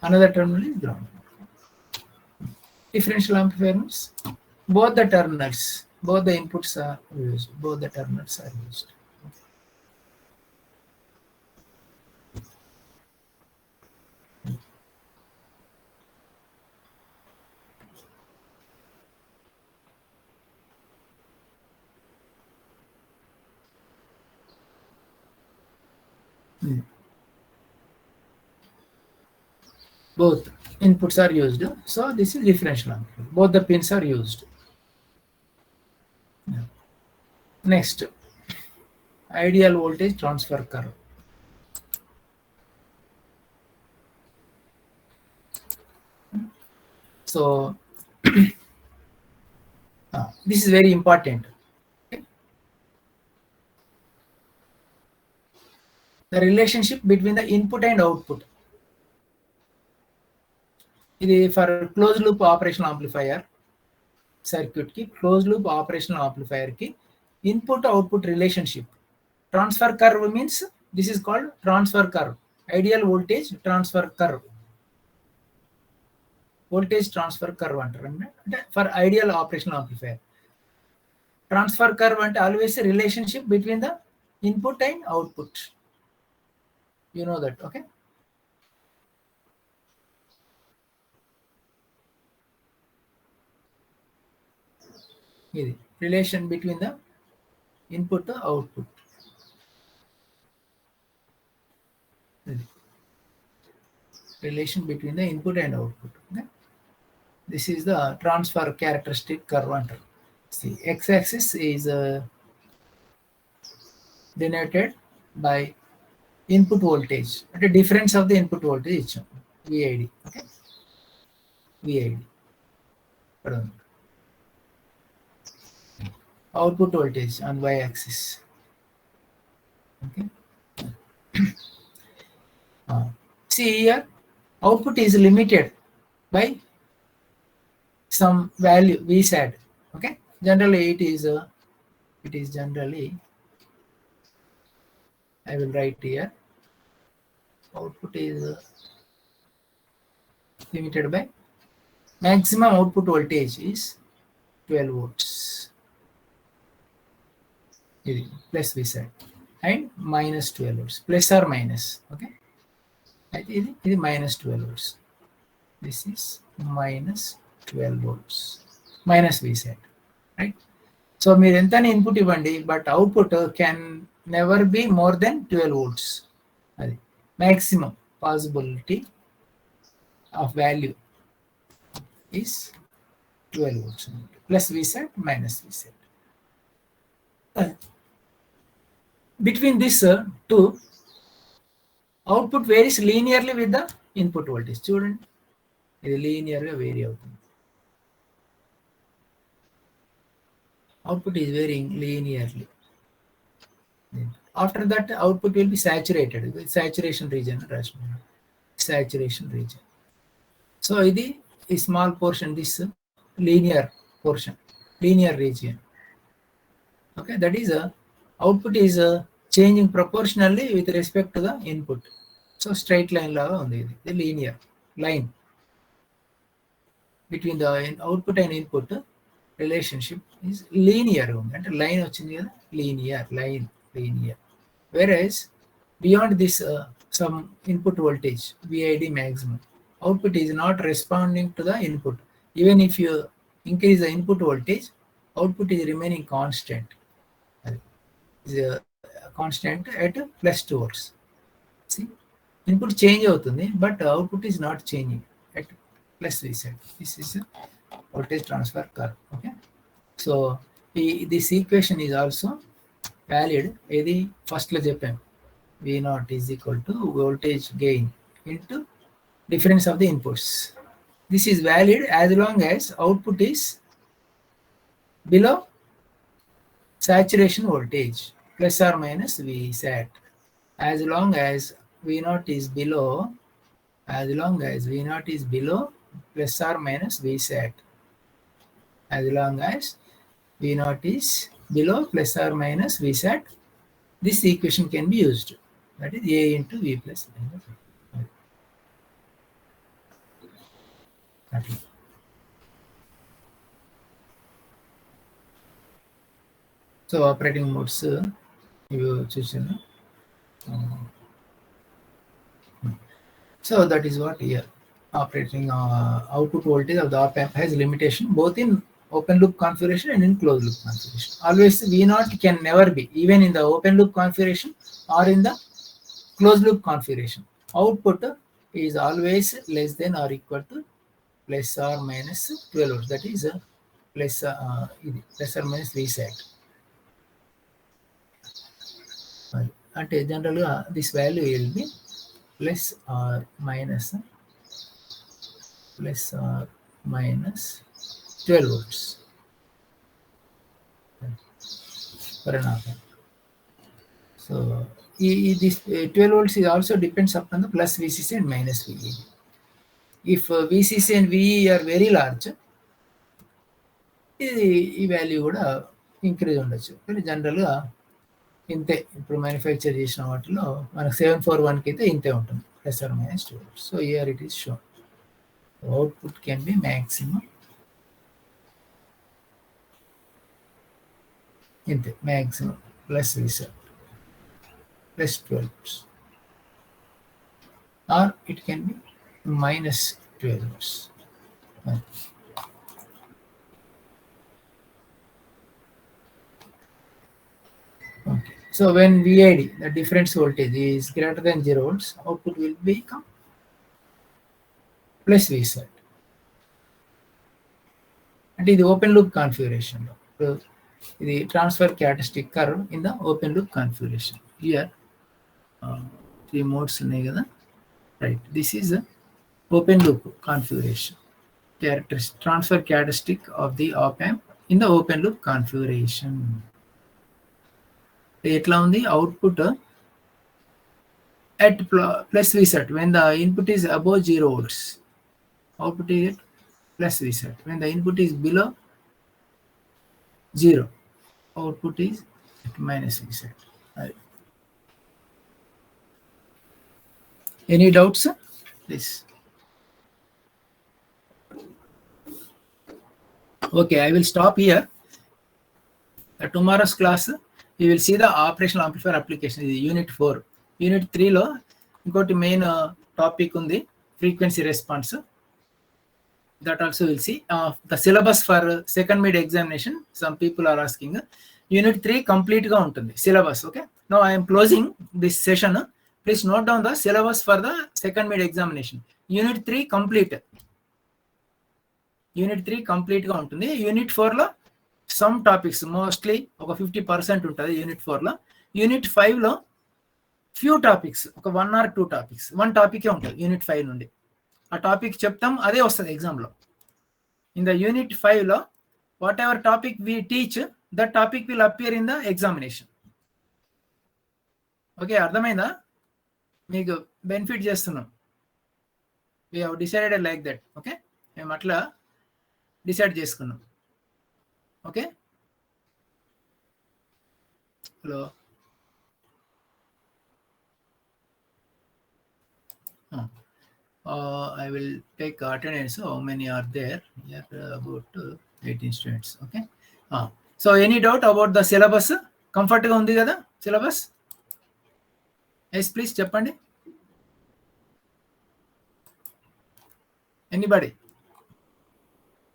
Another terminal is ground. Differential amplifier means both the terminals, both the inputs are used, both the terminals are used. Both inputs are used, so this is differential amplifier. Both the pins are used. Next, ideal voltage transfer curve. So this is very important. The relationship between the input and output. ఇది for close loop operation amplifier circuit కి, close loop operation amplifier కి input output relationship. Transfer curve means this is called transfer curve, ideal voltage transfer curve, voltage transfer curve అంటారు అంటే for ideal operation amplifier. Transfer curve అంటే always relationship between the input and output. You know that, okay. ఇది relation between the input output. Relation between the input and output. Okay? This is the transfer characteristic curve. See, x-axis is denoted by input voltage, the difference of the input voltage, VID. Okay, VID. Output voltage on y-axis. Okay. See here, output is limited by some value V SAT. Okay, generally it is generally, I will write here, output is limited by maximum output voltage is 12 volts plus V SAT and minus 12 volts, plus or minus. Okay, ఇది minus 12 volts. This is minus 12 volts minus V SAT, right? So మీరు ఎంత input ఇవ్వండి, but output can never be more than 12 volts. అది maximum possibility of value is 12 volts plus V SAT minus V SAT. Between this two, output varies linearly with the input voltage. చూడండి, ఇది linear గా vary అవుతుంది. Output is varying linearly. After that, output will be saturated with saturation region. Saturation region. So ఇది a small portion, this linear portion, linear region. Okay, that is output is changing proportionally with respect to the input. So straight line laga undi, the linear line between the output and input relationship is linear undi, ante line ochindi kada, linear line, linear. Whereas beyond this some input voltage VID maximum, output is not responding to the input. Even if you increase the input voltage, output is remaining constant. Is constant at plus 2 volts. See, input change అవుతుంది, but output is not changing at plus reset. This is voltage transfer curve. Okay, so this equation is also valid. ఏది first లో చెప్పాం, V0 is equal to voltage gain into difference of the inputs. This is valid as long as output is below saturation voltage plus or minus Vsat. As long as V0 is below, plus or minus Vsat, as long as V0 is below plus or minus Vsat, this equation can be used. That is A into V plus minus V. Okay. So operating modes, you choose. So that is what here. Operating output voltage of the op amp has limitation both in open loop configuration and in closed loop configuration. Always V0 can never be, even in the open loop configuration or in the closed loop configuration, output is always less than or equal to plus or minus 12 volts. That is plus or minus Vsat. అంటే జనరల్గా this value will be plus or minus 12 volts for an op amp. So this 12 volts is also depends upon the plus VCC and minus VE. If VCC and VE are very large, ఈ value కూడా increase ఉండొచ్చు. కానీ జనరల్గా ఇంతే. ఇప్పుడు manufacture చేసిన వాటిలో మనకు 741కి అయితే ఇంతే ఉంటుంది, plus or minus 2 volts. So here it is shown output can be maximum ఇంతే, maximum plus Vsat plus 12 volts, or it can be minus 12 volts. Okay, so when VID, the difference voltage, is greater than 0 volts, output will become plus Vsat. And ఇది open loop configuration లో, ఇది transfer characteristic curve in the open loop configuration. Here 3 modes ఉన్నాయి కదా, right. This is open loop configuration, transfer characteristic of the op amp in the open loop configuration. ఎట్లా ఉంది output at plus Vsat when the input is above 0 volts, output is at plus Vsat. When the input is below 0, output is at minus Vsat. Right. Any doubts, please? Okay, I will stop here. Tomorrow's class you will see the operational amplifier application. Is unit 4. Unit 3 లో ఇంకోటి main topic ఉంది, frequency response. That also will see. The syllabus for second mid examination some people are asking. Unit 3 complete గా ఉంటుంది syllabus. Okay, no I'm closing this session. Please note down the syllabus for the second mid examination. Unit 3 complete గా ఉంటుంది. Unit 4 లో some topics mostly ఒక 50% ఉంటుంది unit 4 లో. Unit 5 లో few topics, ఒక 1 or 2 టాపిక్స్, 1 టాపికే ఉంటుంది యూనిట్ 5 నుండి. ఆ టాపిక్ చెప్తాం, అదే వస్తుంది ఎగ్జామ్లో. ఇన్ ద యూనిట్ 5 లో whatever topic we teach, that topic will appear in the examination. Okay, అర్థమైందా? మీకు బెనిఫిట్ చేస్తున్నాం. We have decided like that. Okay, మేము అట్లా డిసైడ్ చేసుకున్నాం. Okay, hello. I will take attendance. How many are there? Here about 18 students. Okay. So any doubt about the syllabus? Comfort ga undi kada syllabus? Yes, please cheppandi. Anybody?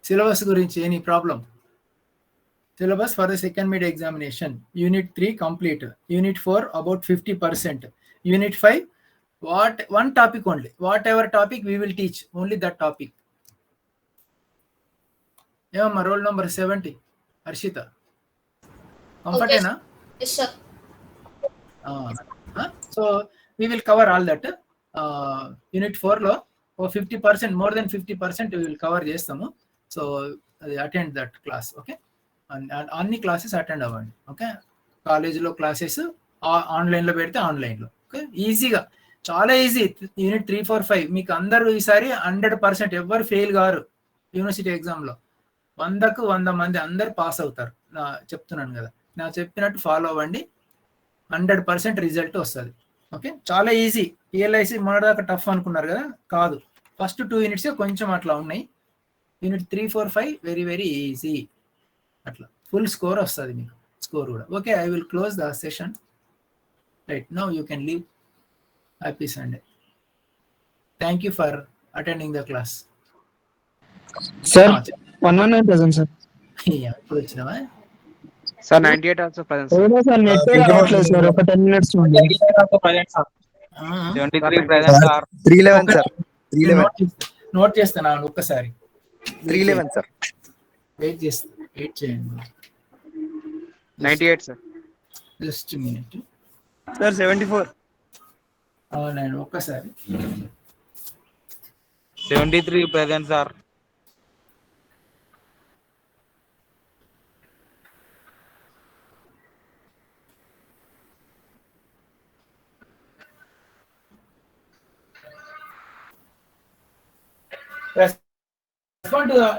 Syllabus gurinchi any problem? Syllabus for the second mid examination. Unit 3 complete. Unit 4 about 50%. Unit 5 one topic only. Whatever topic we will teach, only that topic. Yeah, my roll number 70, Arshita. Comfort Okay. na? Yes, sir. So we will cover all that. Unit 4 lo 50%, more than 50% we will cover చేస్తాము. So attend that class, okay? And అన్ని classes attend అవ్వండి, okay? కాలేజీలో classes ఆన్లైన్లో పెడితే ఆన్లైన్లో, okay? ఈజీగా, చాలా easy. Unit 3, 4, 5 మీకు అందరూ ఈసారి 100% ఎవరు ఫెయిల్ కారు. యూనివర్సిటీ ఎగ్జామ్లో 100కు 100 మంది అందరు పాస్ అవుతారు. చెప్తున్నాను కదా, నా చెప్పినట్టు ఫాలో అవ్వండి, 100% రిజల్ట్ వస్తుంది, ఓకే? చాలా ఈజీ. పిఎల్ఐసి మొదటిదాకా టఫ్ అనుకున్నారు కదా, కాదు. ఫస్ట్ 2 యూనిట్స్ కొంచెం అట్లా ఉన్నాయి. Unit 3, 4, 5 very very easy. అట్లా ఫుల్ స్కోర్ వస్తుంది మీకు, స్కోర్ కూడా, okay? I will close the session right now. You can leave. Happy Sunday. Thank you for attending the class. Sir, 119 present, sir. ఇప్పుడు వచ్చినావా? Sir, 98 also present, sir. Sir, net రావట్లేదు sir, ఒక 10 minutes నుండి. 73 present, sir. 311 sir, 311 note చేస్తాను ఒక్కసారి. 311 sir. Wait చేయండి. 98, sir. Just minute sir 74. నేను ఒక్కసారి. 73 present, sir.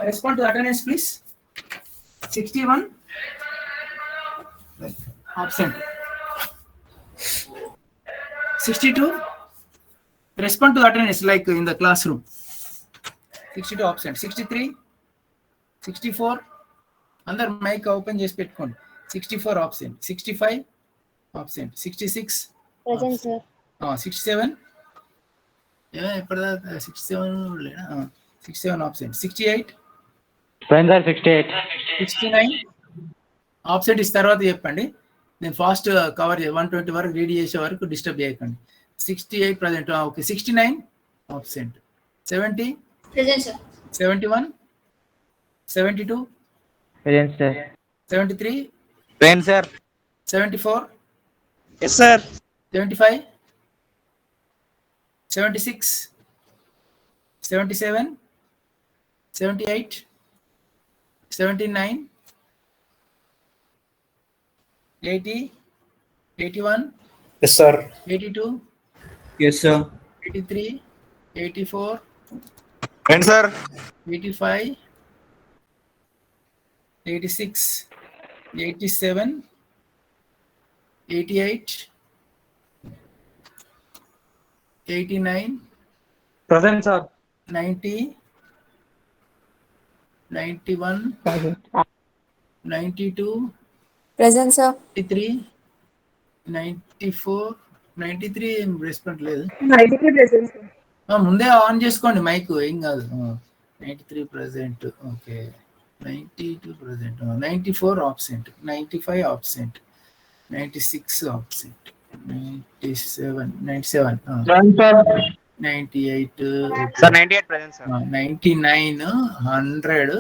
Respond to the attendance, please. 61 absent. 62 respond to the attendance like in the classroom. 62 absent. 63, 64 అందరు mic open చేసి పెట్టుకోండి. 64 absent. 65 absent. 66 present, sir. 67 ఇప్పటిదాకా 67 లేనా? 67 absent. 68 Present, sir, 68. 69 absent is తర్వాత చెప్పండి, నేను ఫాస్ట్ కవర్ 120 వరకు రీడ్ చేసే వరకు డిస్టర్బ్ చేయకండి. 68 present, okay. 69 absent. 70 Present, sir. 71 72 Present, sir. 73 Present, sir. 74 Yes sir. 75 76 77 78 79 80 81 Yes sir. 82 Yes sir. 83 84 And sir. 85 86 87 88 89 Present, sir. 90 91 92 Present, sir. 93 94 93 ఏం రెస్పాండ్ లేదు. ముందే ఆన్ చేసుకోండి మైక్, ఏం కాదు. 93 present, okay. 92 present. 94 absent. 95 absent. 96 absent. 97 98 Sir, 98 present, sir. 99 100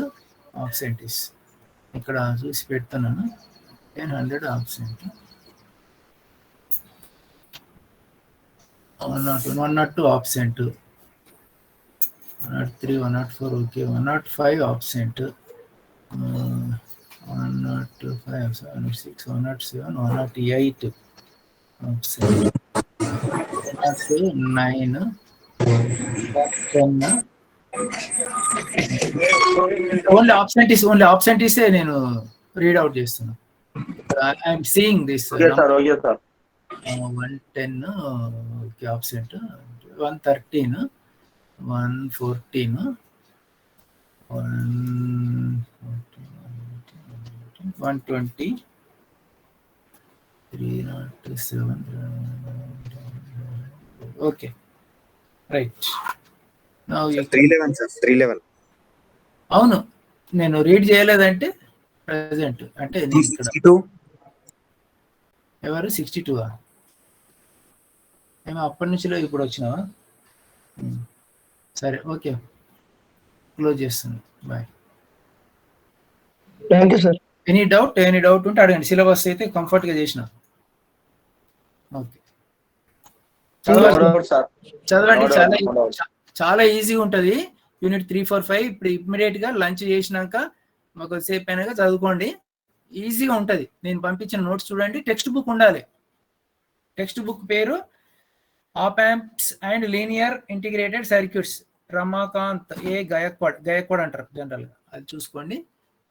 absentees. ఇక్కడ చూసి పెడుతున్నాను. 100 absent. 102 absent. 103 104 okay. 105 absent. 105 106 107 108 absent. 109 10 only absentees నేను రీడ్ అవుట్ చేస్తున్నా. I'm seeing this. Okay sir. Okay sir. 110 okay absent. 113 114 120 307 okay right. Now 311 sir. 311. అవును, నేను read చేయలేదంటే present అంటే నేను ఇక్కడ 62. ఎవరు 62 ఏమో అప్పటి నుంచి ఇప్పుడు వచ్చినావా? సరే, ఓకే, క్లోజ్ చేస్తుంది. Bye. Thank you sir. Any doubt ఉంటే అడగండి. సిలబస్ అయితే కంఫర్ట్గా చేసిన. ఓకే, చదవండి. చాలా ఈజీగా ఉంటుంది. యూనిట్ 3, 4, 5 ఇప్పుడు ఇమ్మీడియట్ గా లంచ్ చేసినాక కొద్దిసేపు అయినాక చదువుకోండి. ఈజీగా ఉంటుంది. నేను పంపించిన నోట్స్ చూడండి. టెక్స్ట్ బుక్ ఉండాలి. టెక్స్ట్ బుక్ పేరు op amps and linear integrated circuits, Ramakant A Gayakwad అంటారు జనరల్గా. అది చూసుకోండి.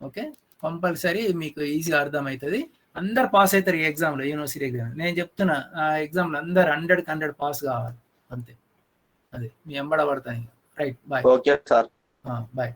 ఓకే, కంపల్సరీ మీకు ఈజీగా అర్థమవుతుంది. అందరు పాస్ అవుతారు ఈ ఎగ్జామ్లో, యూనివర్సిటీ ఎగ్జామ్. నేను చెప్తున్నా, ఆ ఎగ్జామ్లో అందరు 100కి 100 పాస్ కావాలి అంతే. అది మీ ఎంబడ పడతాయి. Right, bye. Okay sir. Bye.